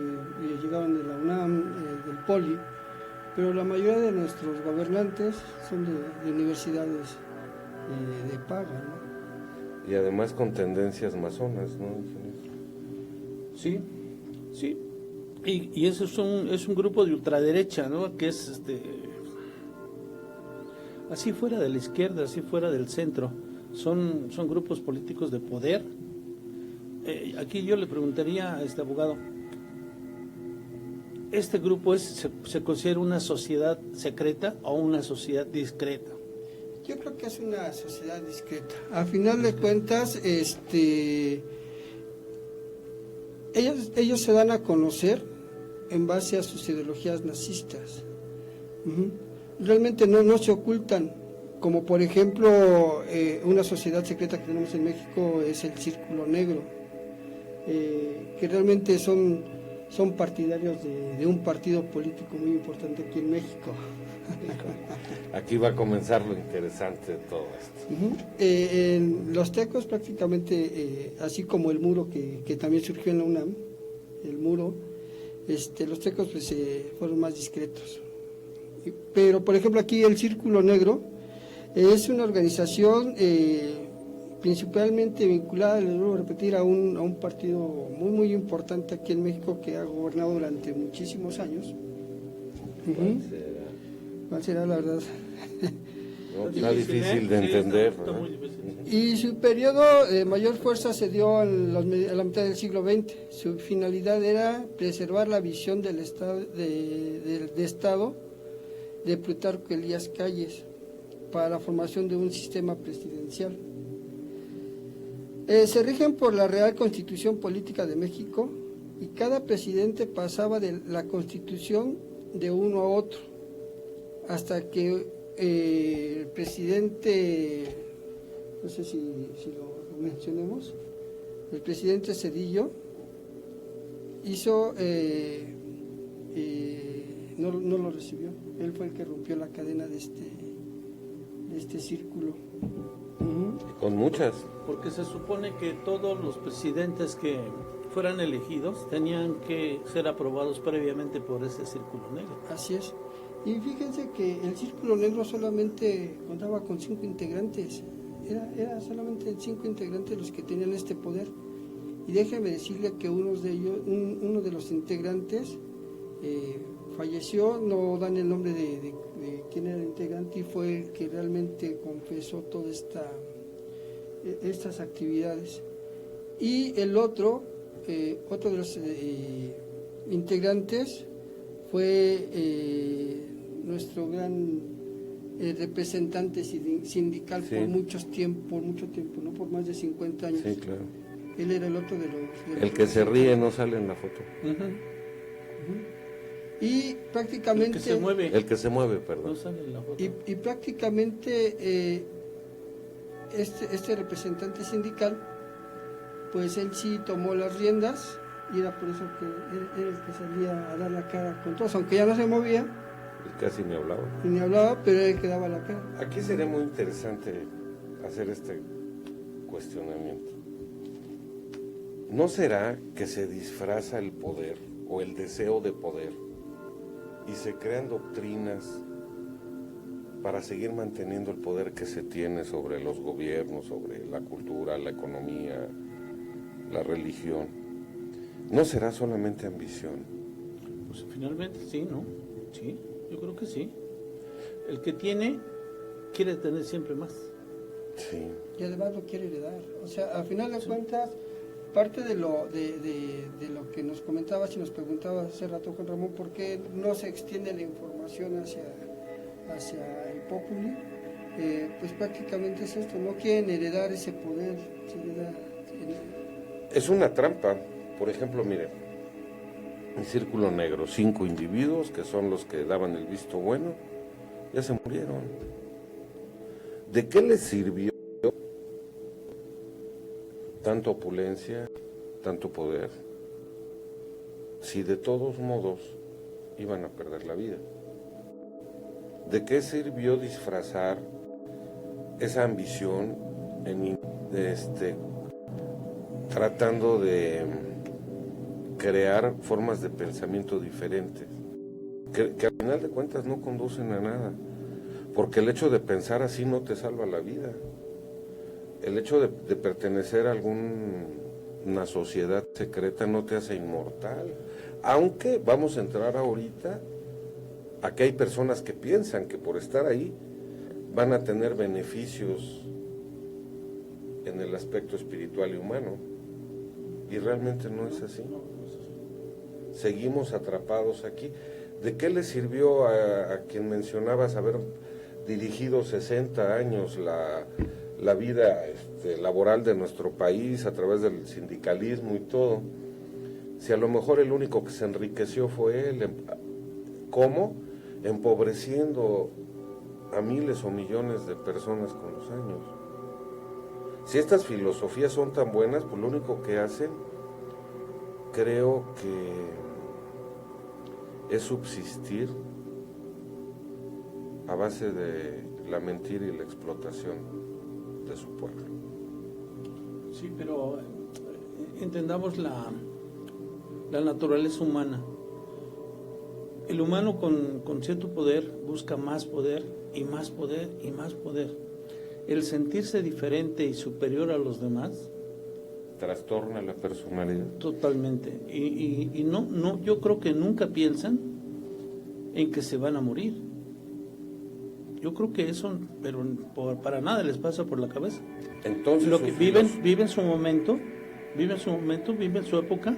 llegaron de la UNAM, del Poli, pero la mayoría de nuestros gobernantes son de universidades de paga, ¿no? Y además con tendencias masonas, ¿no? Sí, sí. Y eso es un grupo de ultraderecha, ¿no? Que es así fuera de la izquierda, así fuera del centro. Son grupos políticos de poder. Aquí yo le preguntaría a este abogado, ¿este grupo se considera una sociedad secreta o una sociedad discreta? Yo creo que es una sociedad discreta. A final de cuentas, ellos se dan a conocer en base a sus ideologías nazistas. Realmente no se ocultan, como por ejemplo una sociedad secreta que tenemos en México es el Círculo Negro, que realmente son partidarios de un partido político muy importante aquí en México. Aquí va a comenzar lo interesante de todo esto. En los tecos prácticamente, así como el muro que también surgió en la UNAM, el muro, los tecos pues fueron más discretos. Pero por ejemplo aquí el Círculo Negro es una organización principalmente vinculada, les vuelvo a repetir, a un partido muy muy importante aquí en México que ha gobernado durante muchísimos años. ¿Cuál será la verdad? ¿no? Está difícil de entender. Está muy difícil. Y su periodo de mayor fuerza se dio a la mitad del siglo XX. Su finalidad era preservar la visión del Estado de Plutarco Elías Calles para la formación de un sistema presidencial. Se rigen por la Real Constitución Política de México y cada presidente pasaba de la Constitución de uno a otro hasta que el presidente, no sé si lo mencionemos, el presidente Zedillo hizo, no lo recibió, él fue el que rompió la cadena de este círculo. Y con muchas. Porque se supone que todos los presidentes que fueran elegidos tenían que ser aprobados previamente por ese círculo negro. Así es. Y fíjense que el círculo negro solamente contaba con 5 integrantes. Era solamente 5 integrantes los que tenían este poder. Y déjeme decirle que uno de los integrantes falleció, no dan el nombre de quién era el integrante, y fue el que realmente confesó todas estas actividades. Y el otro de los integrantes fue nuestro gran representante sindical, sí, por mucho tiempo, ¿no? Por más de 50 años. Sí, claro. Él era el otro de los... El que se ríe no sale en la foto. Y prácticamente... El que se mueve. El que se mueve, perdón. No sale en la foto. Y prácticamente este representante sindical, pues él sí tomó las riendas, y era por eso que era el que salía a dar la cara con todos, aunque ya no se movía. Y casi ni hablaba. Ni hablaba, pero él que daba la cara. Aquí sería muy interesante hacer este cuestionamiento. ¿No será que se disfraza el poder o el deseo de poder y se crean doctrinas para seguir manteniendo el poder que se tiene sobre los gobiernos, sobre la cultura, la economía, la religión? ¿No será solamente ambición? Pues finalmente sí, ¿no? Sí, yo creo que sí. El que tiene quiere tener siempre más. Sí. Y además lo quiere heredar. O sea, a final de cuentas, parte de lo que nos comentabas y nos preguntabas hace rato, Juan Ramón, ¿por qué no se extiende la información hacia el populi? Pues prácticamente es esto, no quieren heredar ese poder. Es una trampa. Por ejemplo, mire, el círculo negro, 5 individuos que son los que daban el visto bueno, ya se murieron. ¿De qué les sirvió tanta opulencia, tanto poder, si de todos modos iban a perder la vida? ¿De qué sirvió disfrazar esa ambición tratando de crear formas de pensamiento diferentes, que al final de cuentas no conducen a nada? Porque el hecho de pensar así no te salva la vida. El hecho de pertenecer a alguna sociedad secreta no te hace inmortal. Aunque vamos a entrar ahorita a que hay personas que piensan que por estar ahí van a tener beneficios en el aspecto espiritual y humano. Y realmente no es así. Seguimos atrapados aquí. ¿De qué le sirvió a quien mencionabas haber dirigido 60 años la vida laboral de nuestro país a través del sindicalismo y todo, si a lo mejor el único que se enriqueció fue él? ¿Cómo? Empobreciendo a miles o millones de personas con los años. Si estas filosofías son tan buenas, pues lo único que hacen, creo que es subsistir a base de la mentira y la explotación de su pueblo. Sí, pero entendamos la naturaleza humana. El humano con cierto poder busca más poder y más poder y más poder. El sentirse diferente y superior a los demás trastorna la personalidad. Totalmente. Y no, yo creo que nunca piensan en que se van a morir. Yo creo que eso, pero para nada les pasa por la cabeza. Entonces, Lo que viven su momento, viven su época,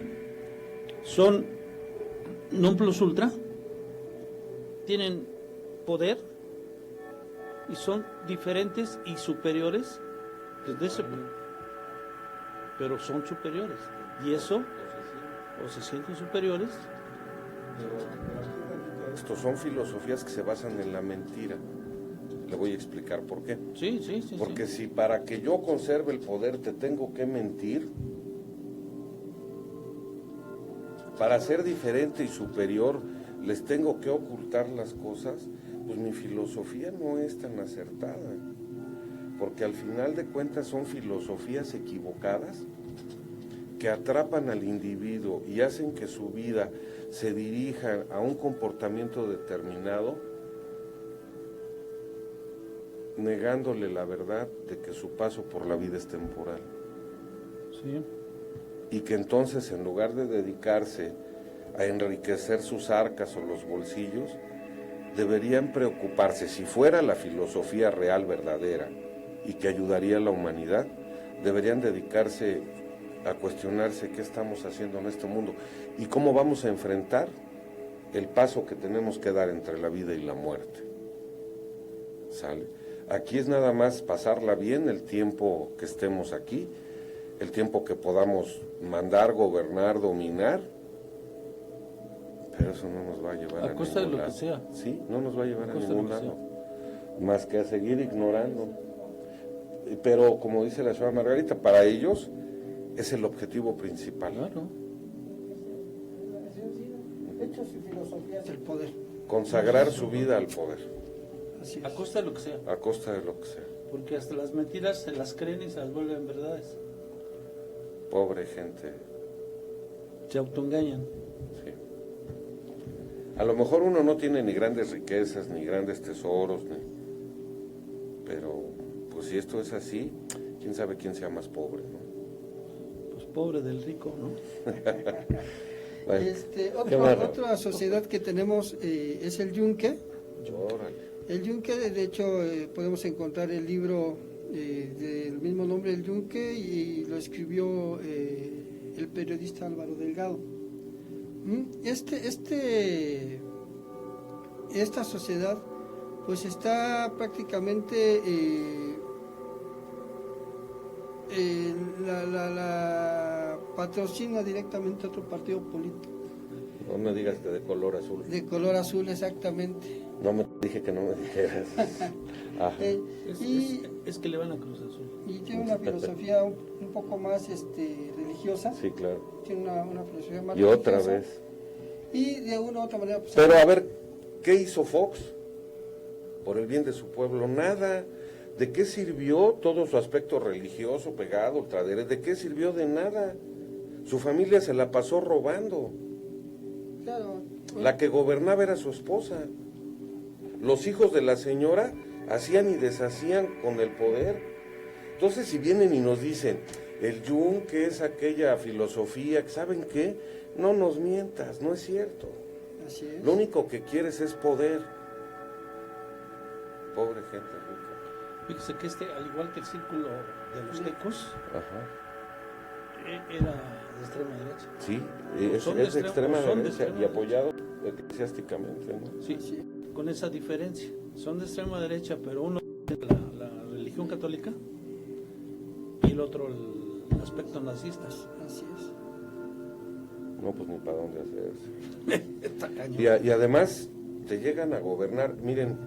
son non plus ultra, tienen poder y son diferentes y superiores desde ese punto. Pero son superiores. Y eso, o se sienten superiores. Estos son filosofías que se basan en la mentira. Le voy a explicar por qué. Sí. Porque si para que yo conserve el poder te tengo que mentir, para ser diferente y superior les tengo que ocultar las cosas, pues mi filosofía no es tan acertada. Porque al final de cuentas son filosofías equivocadas que atrapan al individuo y hacen que su vida se dirija a un comportamiento determinado, negándole la verdad de que su paso por la vida es temporal. Sí. Y que entonces, en lugar de dedicarse a enriquecer sus arcas o los bolsillos, deberían preocuparse, si fuera la filosofía real, verdadera, y que ayudaría a la humanidad, deberían dedicarse a cuestionarse qué estamos haciendo en este mundo y cómo vamos a enfrentar el paso que tenemos que dar entre la vida y la muerte. ¿Sale? Aquí es nada más pasarla bien el tiempo que estemos aquí, el tiempo que podamos mandar, gobernar, dominar, pero eso no nos va a llevar a costa de ningún lo lado. que sea. Sí, no nos va a llevar a costa de ningún lo que lado, más que a seguir ignorando. Pero como dice la señora Margarita, para ellos es el objetivo principal. Claro. De hecho, su filosofía es el poder. Consagrar su vida al poder, Así A es. costa de lo que sea. a costa de lo que sea. Porque hasta las mentiras se las creen y se las vuelven verdades. Pobre gente. Se autoengañan. Sí. A lo mejor uno no tiene ni grandes riquezas, ni grandes tesoros, pero pues si esto es así, quién sabe quién sea más pobre, ¿no? Pues pobre del rico, ¿no? Bueno, Otra sociedad que tenemos es el Yunque. órale. El Yunque, de hecho, podemos encontrar el libro del mismo nombre, El Yunque, y lo escribió el periodista Álvaro Delgado. Esta sociedad, pues está prácticamente la patrocina directamente otro partido político. No me digas que de color azul. De color azul, exactamente. No me dije que no me dijeras. Ajá. Es que le van a Cruz Azul. Y tiene una filosofía un poco más religiosa. Sí, claro. Tiene una filosofía más Y otra religiosa. vez. Y de una u otra manera... Pues, Pero a ver, ¿qué hizo Fox por el bien de su pueblo? Nada. ¿De qué sirvió todo su aspecto religioso, pegado, ultraderecha? ¿De qué sirvió? De nada. Su familia se la pasó robando. claro, La que gobernaba era su esposa. Los hijos de la señora hacían y deshacían con el poder. Entonces, si vienen y nos dicen, el Yunque es aquella filosofía, ¿saben qué? No nos mientas, no es cierto. así es. Lo único que quieres es poder. Pobre gente rica. Fíjese que al igual que el círculo de los tecos, Ajá. era de extrema derecha. Sí, Son es de extrema son de derecha extrema y apoyado eclesiásticamente, ¿no? Sí, Sí. con esa diferencia. Son de extrema derecha, pero uno es la religión católica y el otro el aspecto nazista. Así es. No, pues ni para dónde hacerse. Está cañón. Y además te llegan a gobernar. Miren,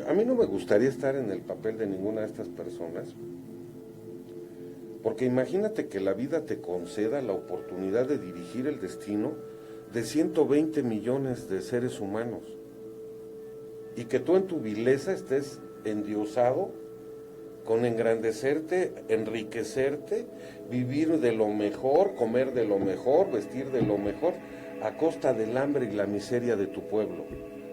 a mí no me gustaría estar en el papel de ninguna de estas personas, porque imagínate que la vida te conceda la oportunidad de dirigir el destino de 120 millones de seres humanos y que tú en tu vileza estés endiosado con engrandecerte, enriquecerte, vivir de lo mejor, comer de lo mejor, vestir de lo mejor, a costa del hambre y la miseria de tu pueblo.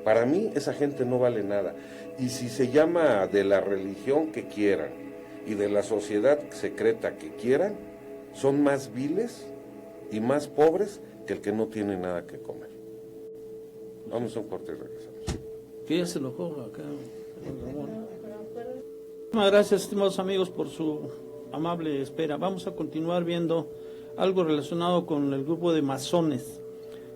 Para mí esa gente no vale nada. Y si se llama de la religión que quieran y de la sociedad secreta que quieran, son más viles y más pobres que el que no tiene nada que comer. Vamos a un corte y regresamos. Que ya se enojó acá. Muchas gracias, estimados amigos, por su amable espera. Vamos a continuar viendo algo relacionado con el grupo de masones.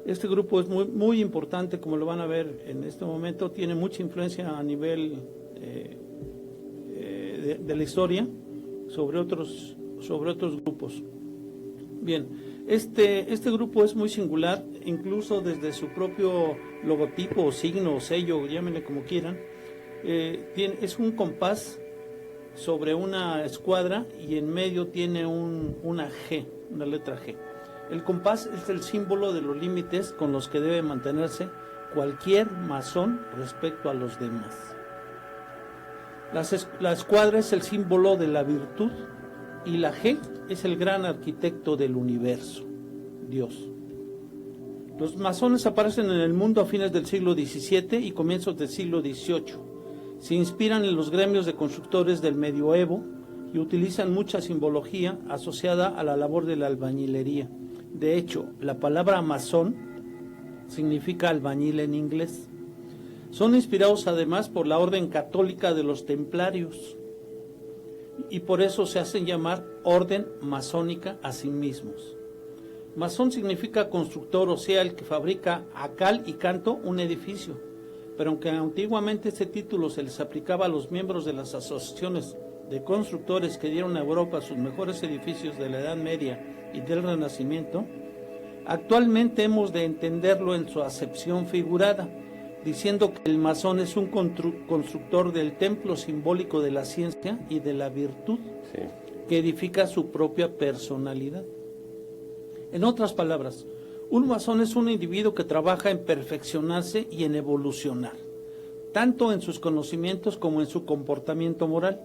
Este grupo es muy, muy importante, como lo van a ver en este momento, tiene mucha influencia a nivel de la historia sobre otros grupos. Bien, este grupo es muy singular, incluso desde su propio logotipo, signo, sello, llámenle como quieran. Es un compás sobre una escuadra y en medio tiene una G, una letra G. El compás es el símbolo de los límites con los que debe mantenerse cualquier masón respecto a los demás. La escuadra es el símbolo de la virtud y la G es el gran arquitecto del universo, Dios. Los masones aparecen en el mundo a fines del siglo XVII y comienzos del siglo XVIII. Se inspiran en los gremios de constructores del medioevo y utilizan mucha simbología asociada a la labor de la albañilería. De hecho, la palabra masón significa albañil en inglés. Son inspirados además por la orden católica de los templarios y por eso se hacen llamar orden masónica a sí mismos. Masón significa constructor, o sea, el que fabrica a cal y canto un edificio. Pero aunque antiguamente este título se les aplicaba a los miembros de las asociaciones de constructores que dieron a Europa sus mejores edificios de la Edad Media y del Renacimiento, actualmente hemos de entenderlo en su acepción figurada, diciendo que el masón es un constructor del templo simbólico de la ciencia y de la virtud, sí, que edifica su propia personalidad. En otras palabras, un masón es un individuo que trabaja en perfeccionarse y en evolucionar, tanto en sus conocimientos como en su comportamiento moral,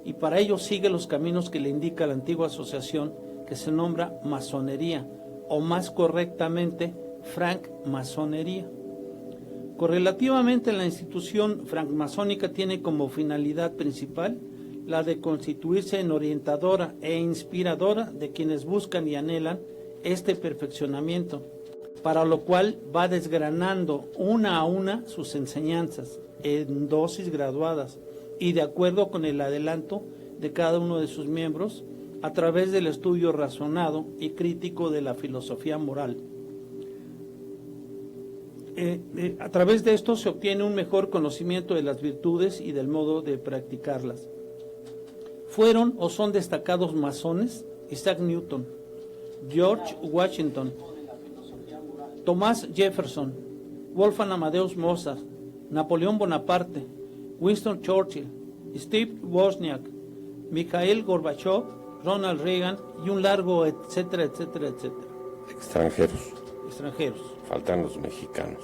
y para ello sigue los caminos que le indica la antigua asociación que se nombra masonería, o más correctamente, francmasonería. Correlativamente, la institución francmasónica tiene como finalidad principal la de constituirse en orientadora e inspiradora de quienes buscan y anhelan este perfeccionamiento, para lo cual va desgranando una a una sus enseñanzas en dosis graduadas y de acuerdo con el adelanto de cada uno de sus miembros a través del estudio razonado y crítico de la filosofía moral. A través de esto se obtiene un mejor conocimiento de las virtudes y del modo de practicarlas. Fueron o son destacados masones Isaac Newton, George Washington, Thomas Jefferson, Wolfgang Amadeus Mozart, Napoleón Bonaparte, Winston Churchill, Steve Wozniak, Mikhail Gorbachev, Ronald Reagan y un largo etcétera, etcétera, etcétera. Extranjeros. Faltan los mexicanos.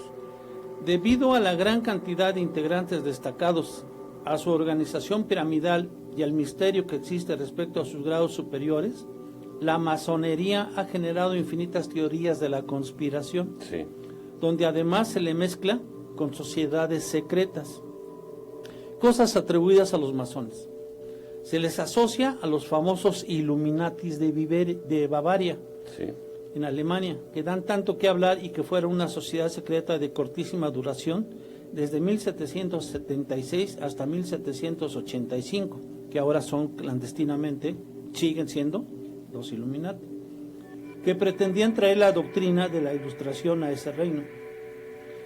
Debido a la gran cantidad de integrantes destacados, a su organización piramidal y al misterio que existe respecto a sus grados superiores, la masonería ha generado infinitas teorías de la conspiración, sí, donde además se le mezcla con sociedades secretas, cosas atribuidas a los masones. Se les asocia a los famosos Illuminatis de Bavaria, sí, en Alemania, que dan tanto que hablar y que fueron una sociedad secreta de cortísima duración desde 1776 hasta 1785, que ahora son clandestinamente, siguen siendo los Illuminati, que pretendían traer la doctrina de la Ilustración a ese reino,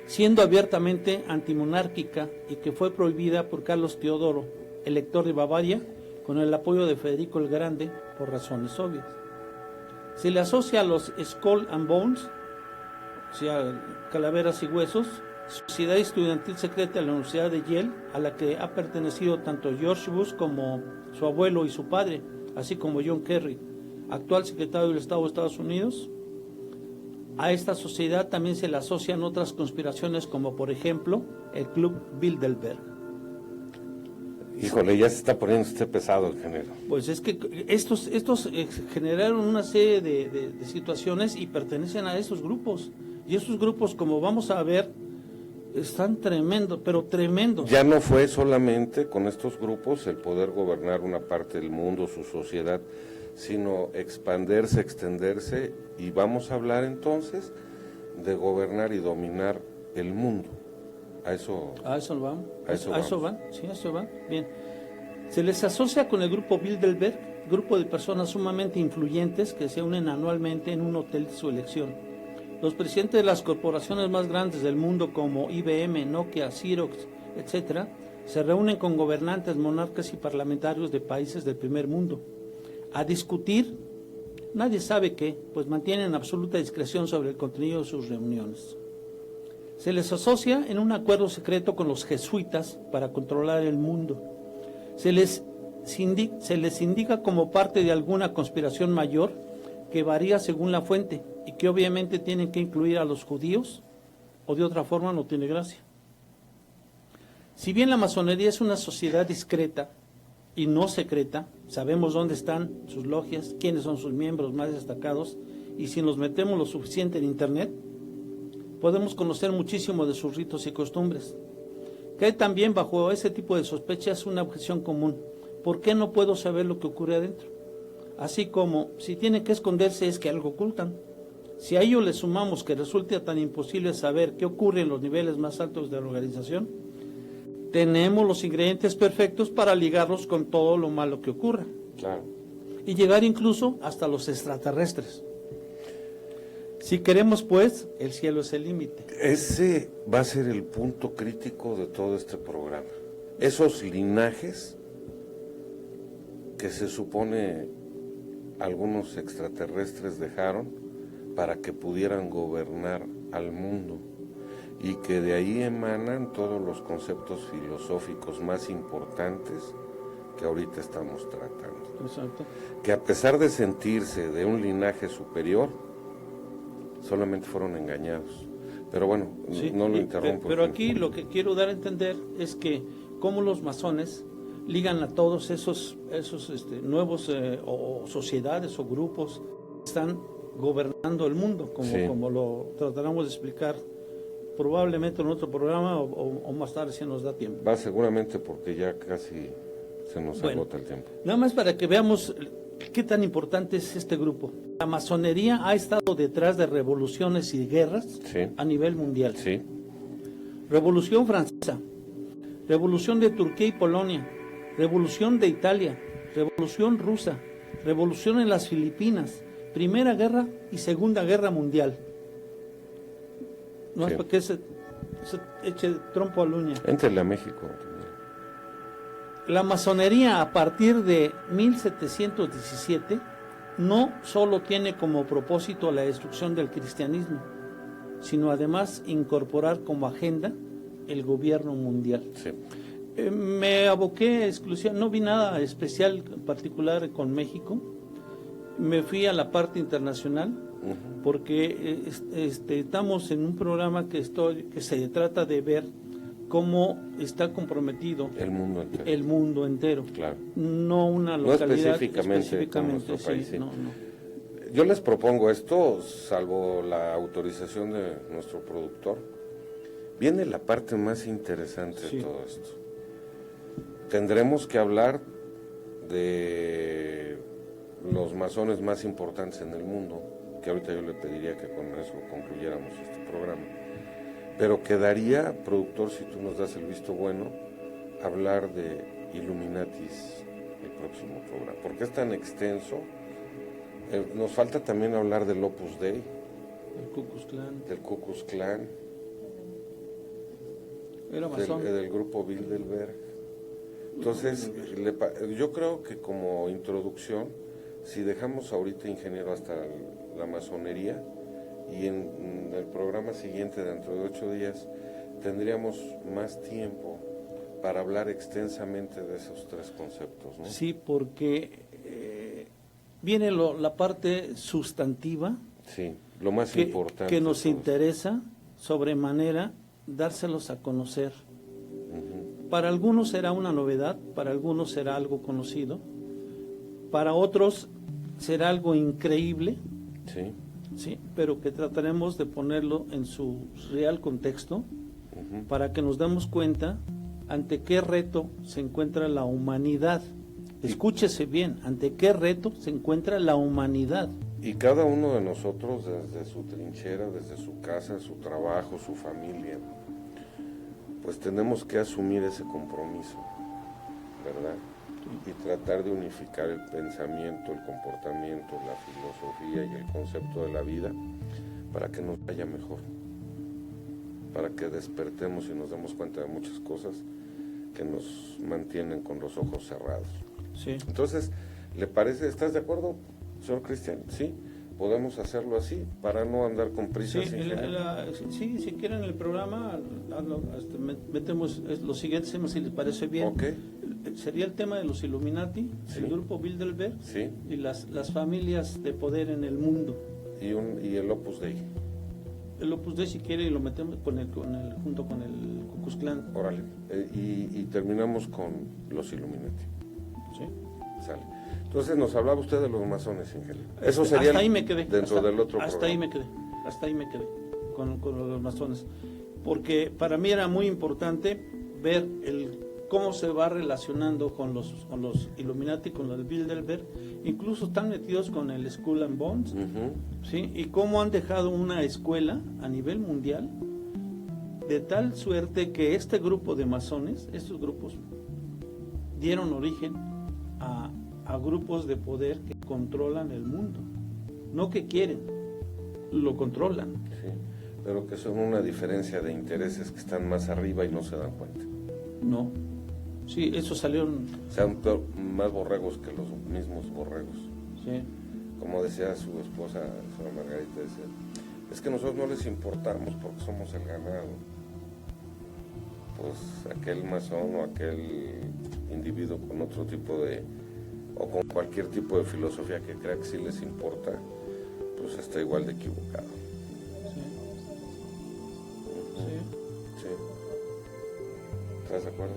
siendo abiertamente antimonárquica y que fue prohibida por Carlos Teodoro, elector de Bavaria, con el apoyo de Federico el Grande, por razones obvias. Se le asocia a los Skull and Bones, o sea, calaveras y huesos, sociedad estudiantil secreta de la Universidad de Yale, a la que ha pertenecido tanto George Bush como su abuelo y su padre, así como John Kerry, actual secretario del Estado de Estados Unidos. A esta sociedad también se le asocian otras conspiraciones, como por ejemplo el Club Bilderberg. Híjole, ya se está poniendo pesado el género. Pues es que estos generaron una serie de situaciones y pertenecen a esos grupos. Y esos grupos, como vamos a ver, están tremendos, pero tremendos. Ya no fue solamente con estos grupos el poder gobernar una parte del mundo, su sociedad, sino expandirse, extenderse, y vamos a hablar entonces de gobernar y dominar el mundo A eso van. A eso van. Sí, a eso van. Bien. Se les asocia con el grupo Bilderberg, grupo de personas sumamente influyentes que se unen anualmente en un hotel de su elección. Los presidentes de las corporaciones más grandes del mundo como IBM, Nokia, Xerox, etcétera, se reúnen con gobernantes, monarcas y parlamentarios de países del primer mundo a discutir, nadie sabe qué, pues mantienen absoluta discreción sobre el contenido de sus reuniones. Se les asocia en un acuerdo secreto con los jesuitas para controlar el mundo. Se les indica como parte de alguna conspiración mayor que varía según la fuente y que obviamente tienen que incluir a los judíos o de otra forma no tiene gracia. Si bien la masonería es una sociedad discreta y no secreta, sabemos dónde están sus logias, quiénes son sus miembros más destacados, y si nos metemos lo suficiente en internet, podemos conocer muchísimo de sus ritos y costumbres. Que también bajo ese tipo de sospechas una objeción común: ¿por qué no puedo saber lo que ocurre adentro? Así como, si tienen que esconderse es que algo ocultan. Si a ello le sumamos que resulta tan imposible saber qué ocurre en los niveles más altos de la organización, tenemos los ingredientes perfectos para ligarlos con todo lo malo que ocurra. Claro. Y llegar incluso hasta los extraterrestres. Si queremos, pues, el cielo es el límite. Ese va a ser el punto crítico de todo este programa. Esos linajes que se supone algunos extraterrestres dejaron para que pudieran gobernar al mundo, y que de ahí emanan todos los conceptos filosóficos más importantes que ahorita estamos tratando. Exacto. Que a pesar de sentirse de un linaje superior, solamente fueron engañados. Pero bueno, Sí, no lo interrumpo. Pero aquí lo que quiero dar a entender es que cómo los masones ligan a todos esos nuevos o sociedades o grupos que están gobernando el mundo, como lo trataremos de explicar probablemente en otro programa o más tarde si nos da tiempo. Va seguramente porque ya casi se nos agota el tiempo. Nada más para que veamos qué tan importante es este grupo. La masonería ha estado detrás de revoluciones y guerras a nivel mundial. Sí. Revolución francesa, revolución de Turquía y Polonia, revolución de Italia, revolución rusa, revolución en las Filipinas, Primera Guerra y Segunda Guerra Mundial. No es para que se eche trompo a la uña. Éntrele a México. La masonería a partir de 1717 no solo tiene como propósito la destrucción del cristianismo, sino además incorporar como agenda el gobierno mundial. Sí. Me aboqué exclusivamente, no vi nada especial particular con México, me fui a la parte internacional, porque estamos en un programa que se trata de ver cómo está comprometido el mundo entero, claro. No una localidad específicamente nuestro país, sí. No. Yo les propongo esto, salvo la autorización de nuestro productor. Viene la parte más interesante de todo esto. Tendremos que hablar de los masones más importantes en el mundo, que ahorita yo le pediría que con eso concluyéramos este programa. Pero quedaría, productor, si tú nos das el visto bueno, hablar de Illuminatis el próximo programa, porque es tan extenso. Nos falta también hablar del Opus Dei, del Ku Klux Klan, del grupo Bilderberg. Entonces, yo creo que como introducción, si dejamos ahorita, ingeniero, hasta la masonería, y en el programa siguiente, dentro de 8 días, tendríamos más tiempo para hablar extensamente de esos 3 conceptos, ¿no? Sí, porque viene la parte sustantiva, sí, lo más importante que nos interesa sobremanera dárselos a conocer. Para algunos será una novedad, para algunos será algo conocido, para otros será algo increíble, sí, pero que trataremos de ponerlo en su real contexto para que nos demos cuenta ante qué reto se encuentra la humanidad. Escúchese bien, ante qué reto se encuentra la humanidad. Y cada uno de nosotros, desde su trinchera, desde su casa, su trabajo, su familia, pues tenemos que asumir ese compromiso, ¿verdad? Y tratar de unificar el pensamiento, el comportamiento, la filosofía y el concepto de la vida para que nos vaya mejor, para que despertemos y nos demos cuenta de muchas cosas que nos mantienen con los ojos cerrados. Sí. Entonces, ¿le parece? ¿Estás de acuerdo, señor Cristian? ¿Sí? ¿Podemos hacerlo así para no andar con prisas? Sí, si quieren el programa, metemos los siguientes temas si les parece bien. Ok. Sería el tema de los Illuminati, Sí. el grupo Bilderberg, Sí. y las familias de poder en el mundo. Y el Opus Dei. El Opus Dei, si quiere, y lo metemos junto con el Ku Klux Klan. Órale. Y terminamos con los Illuminati. ¿Sí? Sale. Entonces nos hablaba usted de los masones, ingeniero. Eso sería hasta ahí me quedé. dentro del otro hasta programa. Hasta ahí me quedé con los masones. Porque para mí era muy importante ver cómo se va relacionando con los Illuminati, con los Bilderberg, incluso están metidos con el Skull and Bones, ¿sí? Y cómo han dejado una escuela a nivel mundial de tal suerte que este grupo de masones, estos grupos, dieron origen a grupos de poder que controlan el mundo, no que quieren, lo controlan. Sí, pero que son una diferencia de intereses que están más arriba y no se dan cuenta. No, sí, esos salieron. Sean más borregos que los mismos borregos. Sí. Como decía su esposa, señora Margarita, decía, es que nosotros no les importamos porque somos el ganado. Pues aquel masón o aquel individuo con otro tipo o con cualquier tipo de filosofía que crea que sí les importa, pues está igual de equivocado. Sí. Sí. Sí. ¿Estás de acuerdo?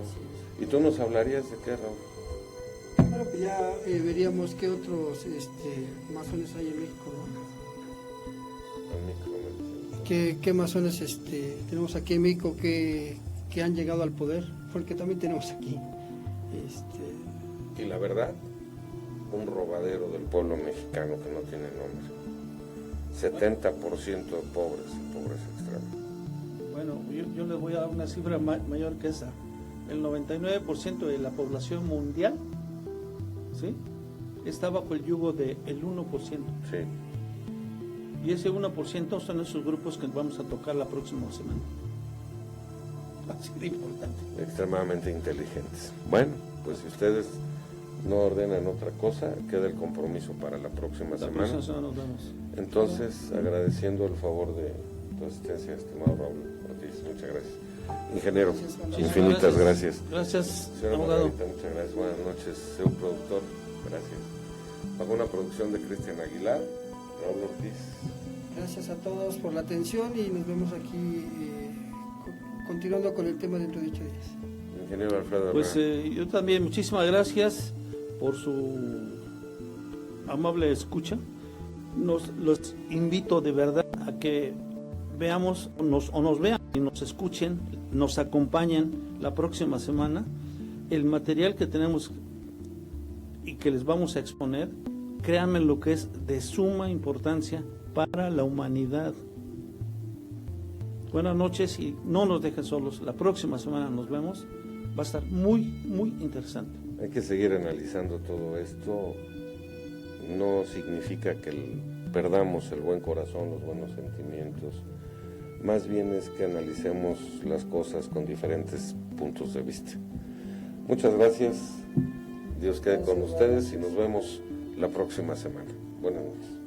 ¿Y tú nos hablarías de qué, Raúl? Bueno, pues ya veríamos qué otros masones hay en México, ¿no? Al micro, ¿Qué masones tenemos aquí en México que han llegado al poder? Porque también tenemos aquí. Y la verdad, un robadero del pueblo mexicano que no tiene nombre. 70% de pobres y pobreza extrema. Bueno, yo les voy a dar una cifra mayor que esa. El 99% de la población mundial, ¿sí?, está bajo el yugo del 1%. Sí. Y ese 1% son esos grupos que vamos a tocar la próxima semana. Así de importante. Extremadamente inteligentes. Bueno, pues si ustedes no ordenan otra cosa, queda el compromiso para la próxima semana. La próxima semana nos vemos. Entonces, agradeciendo el favor de tu asistencia, estimado Raúl Ortiz, muchas gracias. Ingeniero, infinitas gracias. Gracias, Señora abogado. Margarita, muchas gracias. Buenas noches, señor productor, gracias. Bajo una producción de Cristian Aguilar, Raúl Ortiz. Gracias a todos por la atención y nos vemos aquí continuando con el tema dentro de 8 días. Ingeniero Alfredo Pues Herrera. yo también, muchísimas gracias por su amable escucha. Los invito de verdad a que veamos nos vean y nos escuchen, nos acompañen la próxima semana. El material que tenemos y que les vamos a exponer, créanme lo que es de suma importancia para la humanidad. Buenas noches y no nos dejen solos. La próxima semana nos vemos. Va a estar muy, muy interesante. Hay que seguir analizando todo esto. No significa que perdamos el buen corazón, los buenos sentimientos. Más bien es que analicemos las cosas con diferentes puntos de vista. Muchas gracias. Dios quede con ustedes y nos vemos la próxima semana. Buenas noches.